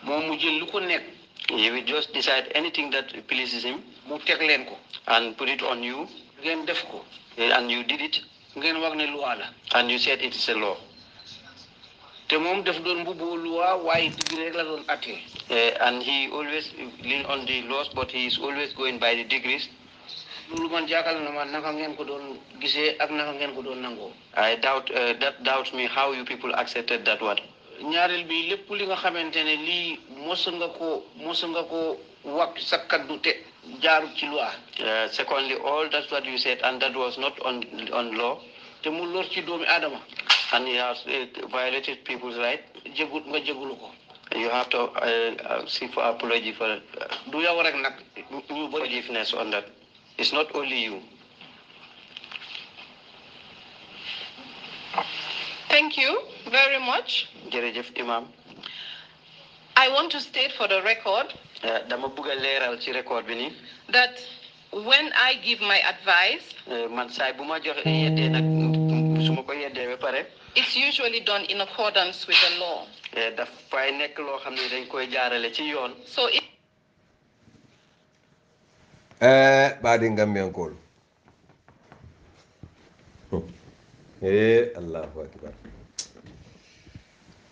Moom mu jël lu ko nekk. He will just decide anything that pleases him. Mu teg leen ko. And put it on you. Ngeen def ko. And you did it. Ngeen wax ne loi la. And you said it is a law. Te moom def doon mbubboo loi waaye digg rek la doon atte. And he always lean on the laws, but he is always going by the degrees. Loolu man jaaxal na ma naka ngeen ko doon gisee ak naka ngeen ko doon nangoo. I doubt that doubts me how you people accepted that one. Ñaareel bi lépp li nga xamante ne lii mos nga ko wax sa kaddu te jaarul ci loi. Secondly, all that's what you said and that was not on law. Te mu lor ci doomi Adama. And he has violated people's rights. Nga jégulu ko. You have to seek for apology for du yow rek nag ñu forgiveness on that. It's not only you. Thank you very much. Jërëjëf Imam. I want to state for the record dama bëgg a leeral ci record bi ni that when I give my advice, man saay bu ma joxe yeddee nag su ma ko yeddee ba pare it's usually done in accordance with the law. dafay nekk loo xam ne dañ koy jaarale ci yoon. So it baadi Gambian kol Allahu akbar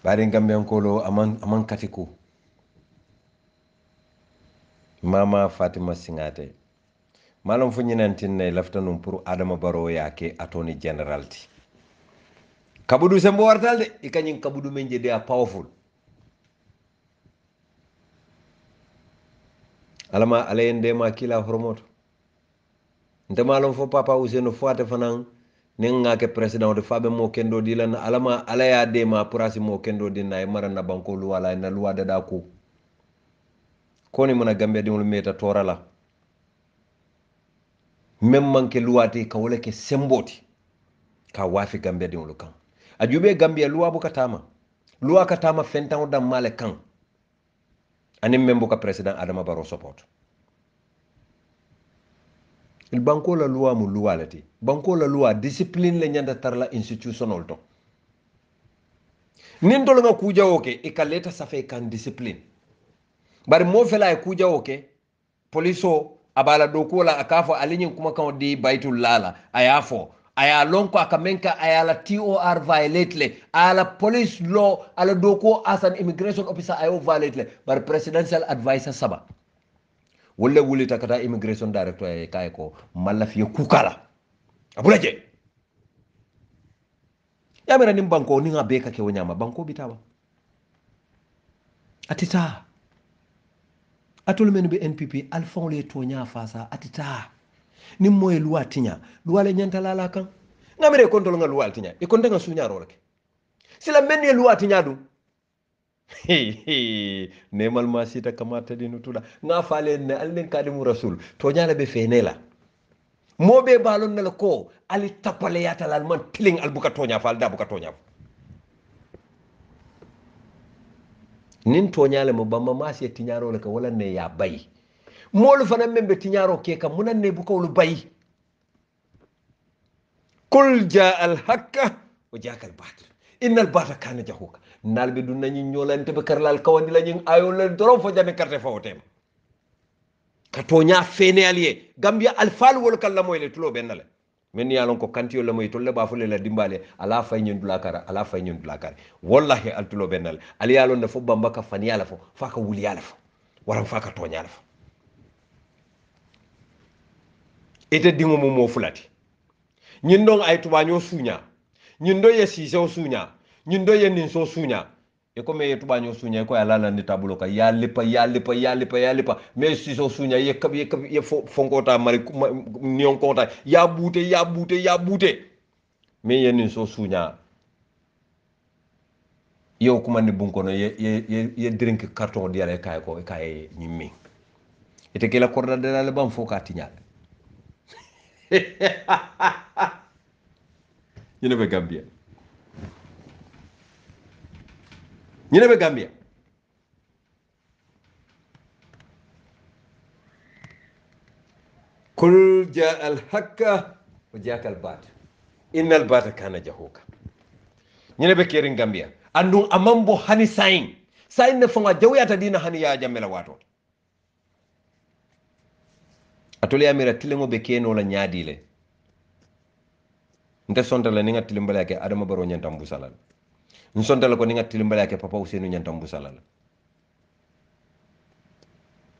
baadi Gambian kolo aman katiku mama Fatima Singate malum fu ñinantinne laftanum pour Adama Barrow yake attorney general ti kabudu sembo wartal de ikanyin kabudu menje they are powerful alama alayende ma kila hormoto ndemalon fo papa Ousainou Faté fanan nenga ke president de fabe mo kendo dilan alama alaya de ma purasi mo kendo dinay marana banko lu wala na luwa da ko koni mona Gambia dimul meta torala même manke luwati ka wala ke semboti ka wafi Gambia dimul kan ajube Gambia luwa bu katama luwa katama fentan dam male kan anim membo ka president Adama Barrow support il banko la loi mu loi lati banko la loi discipline le nyanda tarla institutional to nin dolo nga kuja oke e kaleta safe kan discipline bari mo fela e kuja oke poliso abala do ko la akafo alinyin kuma kan di baitul lala ayafo aya lon ko aka menka ayala TOR violate le ala police law ala doko as an immigration officer ayo violate le bar presidential advisor saba wala wuli takata immigration director ay kay ko malla fi kukala abula je yamira nim banko ni nga beka ke wonyama banko bitawa atita atul men be NPP alfon le tonya fasa atita nim moy loi tinya loi le nyanta lala kan ngamere kontol nga loi tinya e konta nga sunya rolake sila men ye loi tinya du nemal ma sita kamata dinu tuda nga fale ne allen kadimu rasul tonya la be fenela mobe balon nala ko ali tapale yata lal man tiling albuka tonya fal da buka tonya nin tonya le mo bamba ma si tinyaro le ka wala ne ya bay molu fana membe tinyaro ke kam munan ne buka wulu bay kul jaa al haqqa wa jaa al batil innal batila kana jahuka nalbe dun nañi ñolante be karlal kawandi lañi ayo le doro fo jame carte fawtem ka tonya fene aliye gambia alfal wol kala moy le tulo benale men yalon ko kantiyo la moy tolle ba fule la dimbale ala fay ñun dula kara wallahi al tulo benale ali yalon da fo bamba ka fan yala fo fa ka wuli yala fo waram fa ka tonya la fo ite dingo mo fulati ñin dong ay tuba ñoo suña ñin do ye siso suña ñin do ye nin so suña e ko me tuba ñoo suña ko ala la ni tabulo ka ya lipa me siso suña ye kab ye fonkota mari nion kota ya bute me ye nin so suña yow kuma ni bunko no ye drink carton di ala kay ko kay ñimmi ite kila korda de la bam fo ka tiñal ñu ne be Gambia kul jaa al haqqa wa jaa al batil innal batila kana jahuka ñu ne be kerin Gambia andun amambo hani sain ne fonga jawyata dina hani ya jamela wato atole amira tilengo be keno la nyaadile nte sonta la ninga tilimbala ke adama baro nyanta mbusala nsonta la ko ninga tilimbala ke papa usenu nyanta mbusala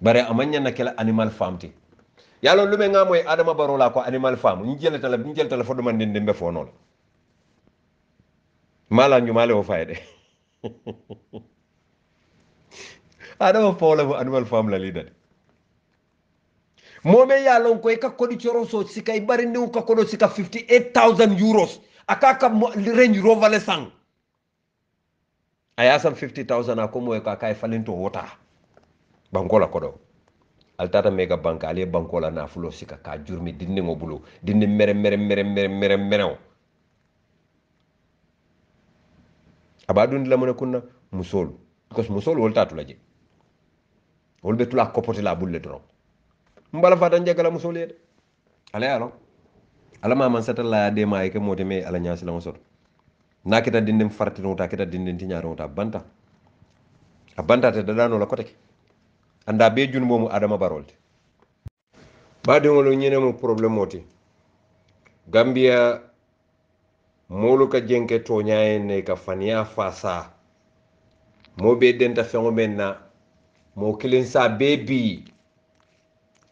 bare amanya na kala animal farm ti yalo lume nga moy adama baro la ko animal farm njelata la fodo man ndende be fono mala ñu male o fayde adama pola animal farm la lidade mome yalon ko ka kodi choro so sika ibari ni ka kodo sika 58,000 euros akaka range rover le sang aya sam 50,000 akomo e ka kay falinto wota bankola kodo altata mega bank ali bankola na fulo sika ka jurmi dinne ngobulo dinne mere abadun la mona kunna musol because musol wolta tulaje wolbe tula kopoti la bulle dron mbala fata njagala musole ala yalo ala ma man satalla de ma ke mode me ala nyaasi la musol nakita dindim farti no ta kita dindin tiñaro ta banta abanta te dadano la koteke anda be jun momu adama barolte bade ngolo nyene mo problème oti Gambia molu ka jenke to nyaaye ne ka fania fasa mo be denta fengo menna mo kilin sa baby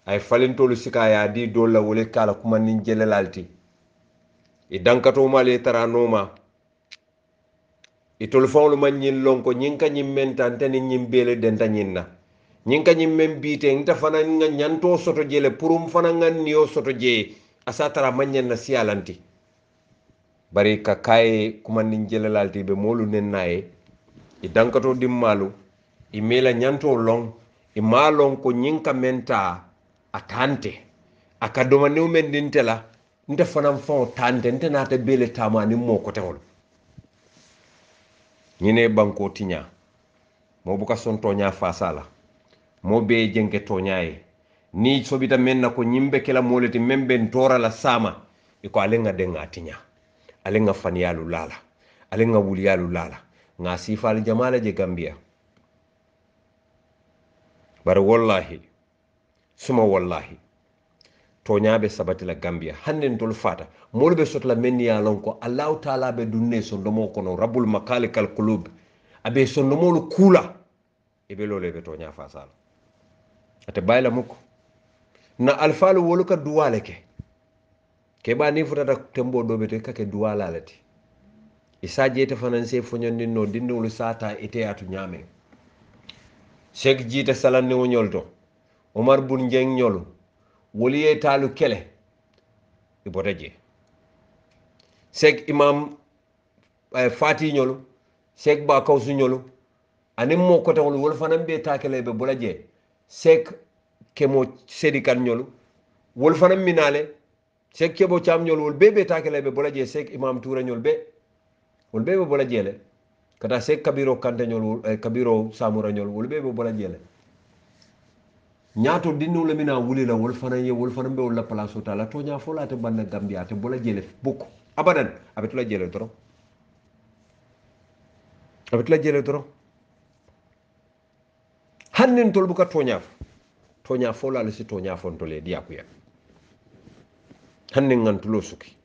ay falintolu sika ya di dolla wole kala kuma nin jelelalti e dankato male taranoma e tol fawlu man nyin lonko nyin ka nyim mentan tan nyim bele denta nyinna nyin ka nyim men bite nta fana nga nyanto soto jele purum fana ngan niyo soto je asatara manyen na sialanti bari ka kay kuma nin jelelalti be molu nen naye e dankato dimmalu e mela nyanto long e malon ko nyin ka menta atante akadoma new men dintela nte fanam fon tante nte nata bele tamani mo ko tewol ñine banko tiña mo buka son toña fasala mo be jenke toñaye ni sobita men na ko ñimbe kala moleti membe tora la sama e ko alenga denga tiña alenga faniyalu lala alenga wuliyalu lala nga sifal jamala je Gambia bar wallahi suma wallahi toñaɓe sabati la Gambia hannen tol fata molu be sotla men ya lon ko Allah taala be dunne sondomo kono rabbul makalikal qulub abe sondomolu kula e be lole be to nya fasal ate bayla muko na alfalu wolu ka duwale ke ba ni futata tembo dobe te kake duwala lati isaje te fananse fonyondi no dindulu sata ite atu nyame Sheikh jita salan ni nyolto Omar bun jeng nyolu woliye talu kele ibotaje Sheikh imam fati nyolu Sheikh ba kawsu nyolu anim mo ko tawol wol fanam be takele be bolaje Sheikh kemo sedikan nyolu wol fanam minale Sheikh kebo cham nyolu wol bebe takele be bolaje Sheikh imam toura nyol be wol bebe bolaje le kata Sheikh kabiro kante nyolu kabiro samura nyolu wol bebe bolaje le ñaato dinno le mina wuli la wol fanan ye wol fanan be wol la place ta la to nya fo la te banna gambia te bola jele bokku abadan abetula jele toro hannin tol buka tonya fo la si tonya fon tole dia kuya hannin ngan tulo suki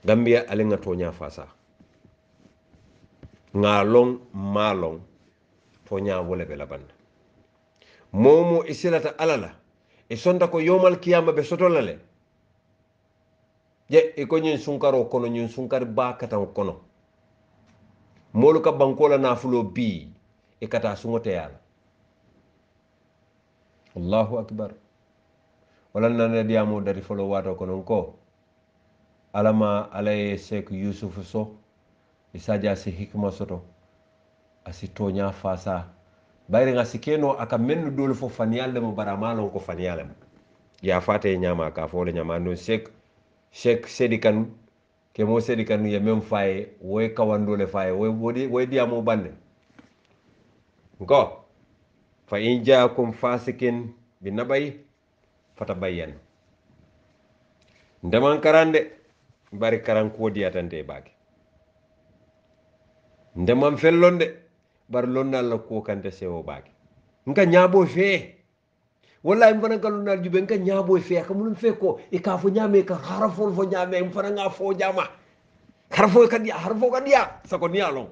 gambia alenga tonya fasa ngalong malong tonya wole be la banda momo isilata alala e sonta ko yomal kiyama be sotolale je e ko nyin sunkaro kono nyin sunkar ba katan kono molu ka bankola nafulo bi e kata sungote yala Allahu akbar wala nana diamo dari folo wato kono ko alama alay Sheikh Yusuf so isaja si hikma soto asi tonya fasa bayri nga sikeno aka mennu dole fo faniyal mo baramalon ko faniyal ya fate nyama ka fo le nyama no Sheikh sedikan ke mo sedikan ya mem fay woy kawandole fay woy diamo bande ko fa in jaakum fasikin bi nabay fatabayyan ndeman karande bari karan ko diatante baake ndeman fellonde bar lonnal la ko kante sewo baake nka nyabo fe wallahi mbana galunal jube nka nyabo fe ka mun fe ko e ka fo nyame ka harafol fo nyame mbana nga fo jama harfo kadiya sako ni alon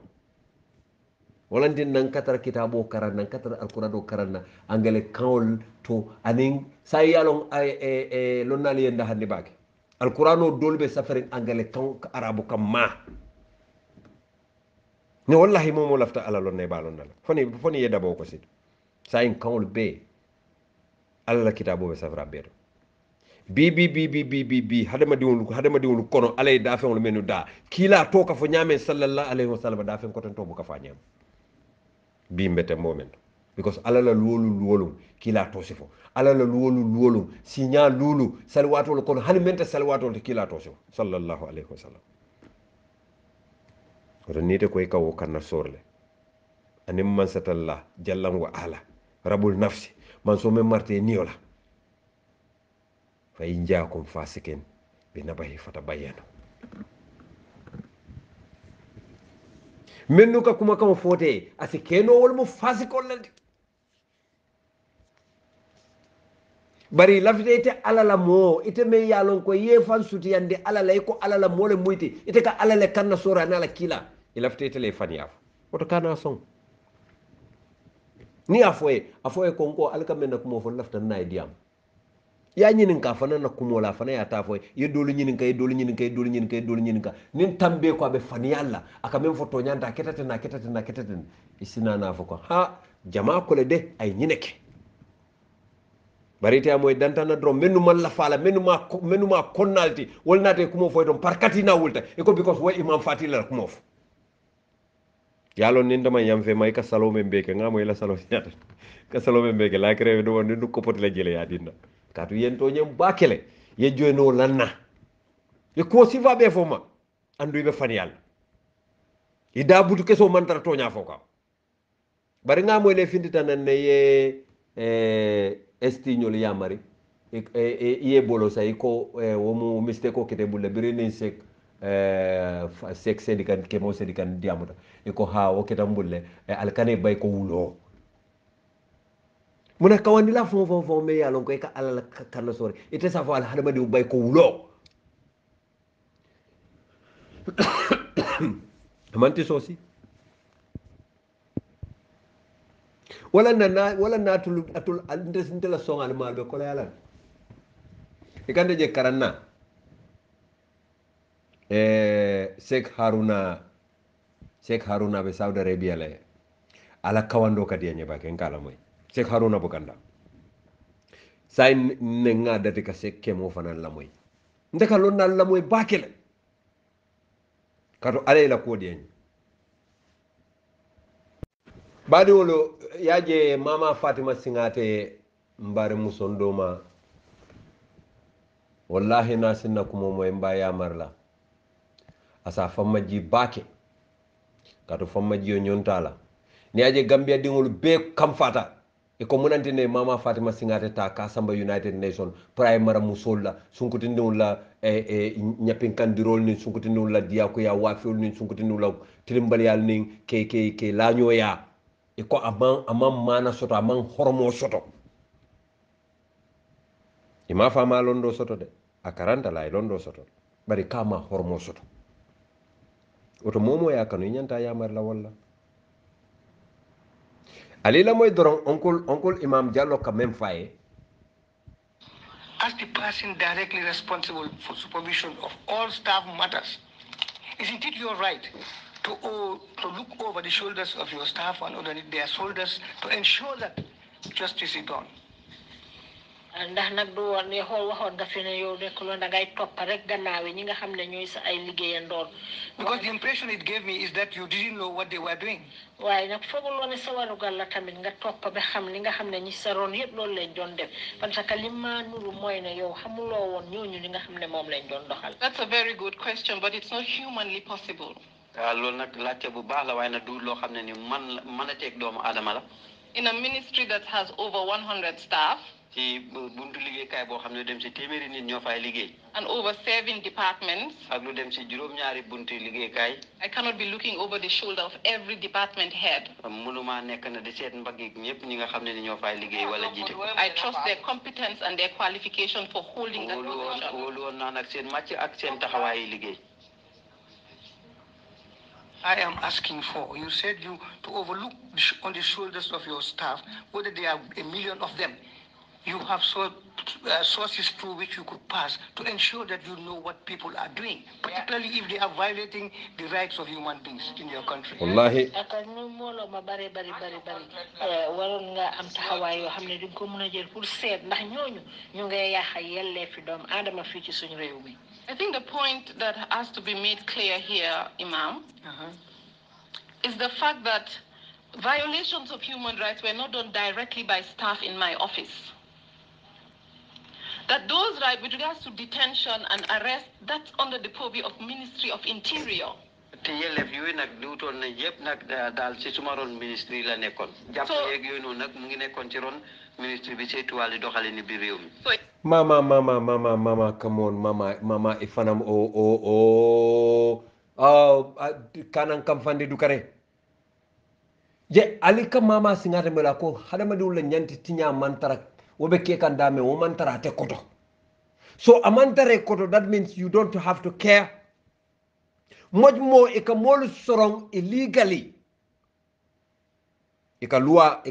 walantin nan katar kitabo karan nan katar alqur'ano karanna angale kawol to anin say yalon lonnal yenda hande baake alqur'ano dolbe safarin angale kan arabu kamma ne wallahi momo lafta ala lonne balon dal foni yeda bo ko sit sayin kawol be alla kitabo be safra beto bi hadama diwul kono alay da fe menu da kila to ka fo nyame sallallahu alaihi wasallam da fe ko tan to bu ka fa nyam bi mbete moment because ala la lolu kila to sifo ala la lolu sinya lulu salwato kono hani mente salwato kila to sifo sallallahu alaihi wasallam koto nite koy kawo kanna sorle anim man satalla jallam wa ala rabul nafsi man so men marte niola fa injaakum fasikin bi nabahi fatabayyanu mennu ka kuma kam fote asi keno wol mo fasikol lalde bari lafite alala mo ite me yalon ko yefan suti yande alala ko alala mole muyti ite ka alala kanna sora na la kila ilafite le faniya oto kana son ni afoye ko ko alka men ko mo fon lafta nay diam ya nyinin ka fana na kumo la fana ya tafoy ye dolu nyinin ka nin tambe ko be faniya alla aka men foto nyanta ketaten isina na foko ha jama ko le de ay nyineke barite amoy dantana drom mennu man la fala mennu ma konnalti wolnate kumo foy don parkati na wulta e ko because way imam fatila kumo fo yalo ninda man yam fe may ka salome mbeke ngamo ila salo nyata ka salome mbeke la kreve do won ndu ko pot la jele ya dinna katu yento nyem bakele ye joyno lanna ye ko sifa be fo ma andu be fan yalla ida butu keso man tar tonya fo ka bari ngamo le findita nan ne ye estignol yamari ye bolo say ko womu mistake kete bulle birene sek sek sedikan kemo sedikan diamuta ko ha o ketam bulle alkane bay ko wulo muna kawandi la fo me ya lon ko ka alala kan sore ite sa fa al hadama di bay ko wulo amanti sosi wala na atul ndesintela songal malbe ko la yalan ikande je karanna Sheikh Haruna be Saudi Arabia le ala kawando kadi nye ba ken kala moy Sheikh Haruna Bukanda say ne nga dati ka Sheikh Kemo fanan la moy ndeka lon dal la moy bakele kato ale la ko dieng badi wolo yaje mama Fatima Singate mbare musondoma wallahi nasinna kuma moy mbaya marla asa famma ji bake kato famma ji nyontala ni aje Gambia dingol be kam fata e ko munantene mama Fatima Singate ta Kasamba United Nation primary musolla sunkutindul la nyapin kandirol ni sunkutindul la diako ya wafil ni sunkutindul la tilimbal yal ni ke laño ya e ko amam mana soto amam hormo soto ima fama londo soto de akaranta lay londo soto bari kama hormo soto oto momo ya kanu nyanta yamar la walla alila moy doron oncle Imam Jallow ka même faye as the person directly responsible for supervision of all staff matters, isn't it your right to look over the shoulders of your staff and underneath their shoulders to ensure that justice is done? ndax nag du woon ne xool waxoon nga fi ne yow nekkuloo da ngay topp rek gannaaw ñi nga xam ne ñooy sa ay liggéeyandoor. Because the impression it gave me is that you didn't know what they were doing. waaye nag fooguloo ne sa warugal la tamit nga topp ba xam li nga xam ne ñi sa roon yëpp loolu lañ doon def parce que li ma nuru mooy ne yow xamuloo woon ñooñu li nga xam ne moom lañ doon doxal. That's a very good question, but it's not humanly possible. loolu nag laajte bu baax la waaye nag du loo xam ne ni man a teeg doomu aadama la. In a ministry that has over 100 staff. ci buntu liggéeykaay boo xam ne dem ci téeméeri nit ñoo fay liggéey. And over 7 departments. ak lu dem ci juróom-ñaari buntu liggéeykaay. I cannot be looking over the shoulder of every department head. mënuma nekk na di seet mbagg yi ñëpp ñi nga xam ne ni ñoo fay liggéey wala jiite. I trust their competence and their qualification for holding that position. wóolu woon naa nag seen màcc ak seen taxawaayi liggéey. I am asking for, you said you to overlook on the shoulders of your staff, whether there are 1 million of them. You have sources through which you could pass to ensure that you know what people are doing, particularly if they are violating the rights of human beings in your country. Wallahi. I think the point that has to be made clear here, Imam, is the fact that violations of human rights were not done directly by staff in my office. That those rights, with regards to detention and arrest, that's under the purview of Ministry of Interior. te yelleef yooyu nag duutoon na yëpp nag daal ci suma ron ministre la nekkoon. jàpp yeeg yooyu noonu nag mu ngi nekkoon ci ron ministre bi saytu wàllu doxalin bi réew mi. mama come on mama ifanam kanan kam fandi du kare je alika mama singata mela ko hadama dul nyanti tinya mantara wobe ke kan dame wo mantara te koto so amantare koto, that means you don't have to care much more ikamol sorong illegally ikalua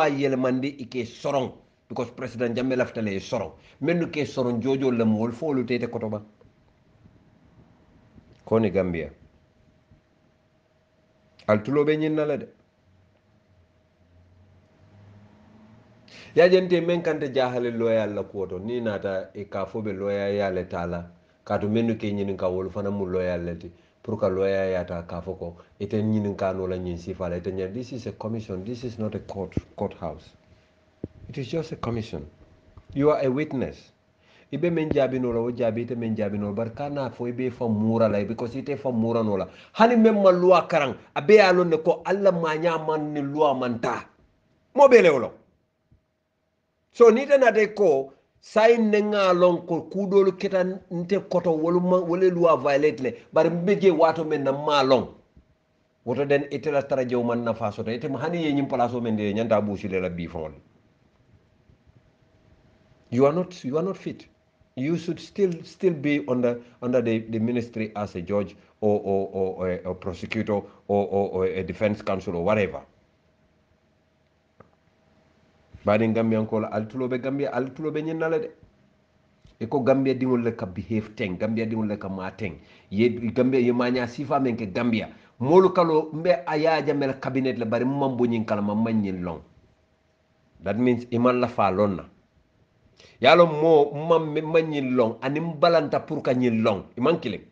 yelmandi ike sorong because President Jammeh laftale sorong menu ke sorong jojo le mol folu tete koto ba koni Gambia altulo be nyin nala de ya jente men kante jahale loyal la koto ni nata e ka fobe loyal ya le tala kato menu ke nyin ka wol fana mu loyal leti pour ka loyal ya ta ka foko ete nyin ka no la nyin sifala ete nyin this is a commission, this is not a courthouse. It is just a commission. You are a witness. Ibe men jabi no la o jabi te men jabi no barkana fo ibe fa mura la because ite fa mura no la hani men ma loi karang abe alon ne ko alla ma man ni loi manta mo bele wolo so ni tana de ko say nenga lon ko kudolu ketan nte koto wole loi violate le bar mbeje wato men na malong woto den ite la tara jew man na faso te ite hani ye nyim place o men de nyanda busi le la bi fon You are not fit. You should still be under the ministry as a judge or a prosecutor or a defense counsel or whatever. Badi Gambia ko altulobe Gambia altulobe nyinala de. Eko Gambia dingol le ka behave teng, Gambia dingol le ka ma teng. Ye Gambia ye manya sifa men ke Gambia. Molu kalo mbe ayaja mel cabinet le bari mambo nyin kala ma manyin long. That means iman la fa lonna. Yalo mo mam manyin long anim balanta pour ka nyin long iman killing.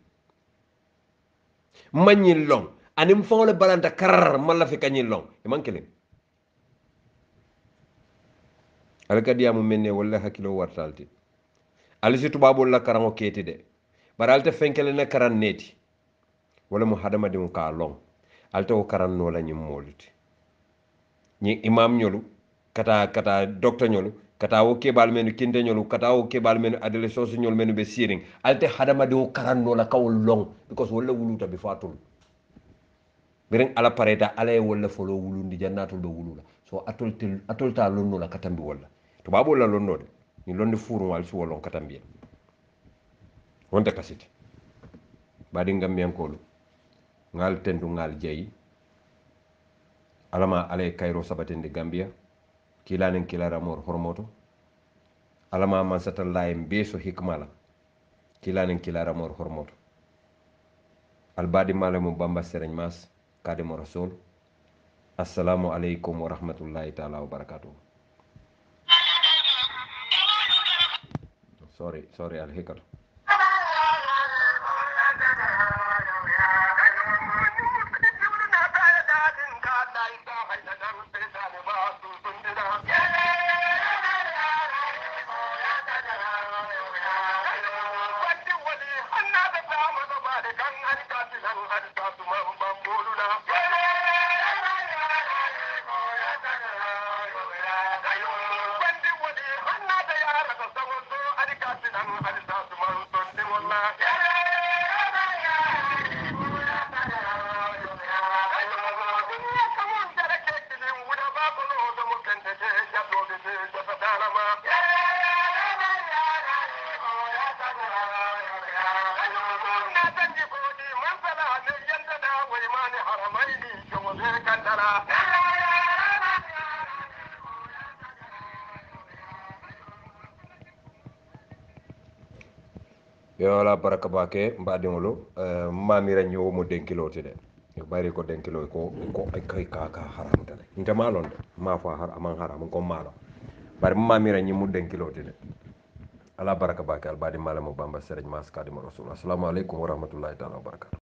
Manyin long anim fon le balanta kar man la fi ka nyin long iman killing. Alka diamu menne wala hakilo wartalti. Alisi tubabol la karango keti de. Bara alta fenkele ne karan neti. Wala mu hadama di mu ka long. Alta o karan no la nyim moluti. Ni imam nyolu kata doctor nyolu kata o kebal menu kinde nyolu kata o kebal menu adele sosu nyolu menu be siring. Alta hadama di mu karan no la ka long because wala wuluta bi fatul. Biring ala pareta ala e wala folo wulundi jannatul be wulula. So atol ta lonno la katambi wala. Tubabol la lonno de. Ni londi furu wal su wolon katambi. Wonta kasiti. Badi Gambian kolu. Ngal tendu ngal jeyi. Alama ale Cairo sabatende Gambia. Kilanen kilara mor hormoto. Alama man satal layem beso hikmala. Kilanen kilara mor hormoto. Albadi malamu bamba sereng mas kadimo rasul. Assalamu alaikum wa rahmatullahi ta'ala wa barakatuh. Sorry al-hikar. Yo la baraka bake mbadingolo mamira nyowo mo denkilo tede bari ko denkilo ko kay ka haram tale nta malon de ma fa har aman haram ko malo bari mamira nyi mo denkilo tede ala baraka bake al badi malamu bamba serej mas kadim rasul assalamu alaikum wa rahmatullahi ta'ala wa barakatuh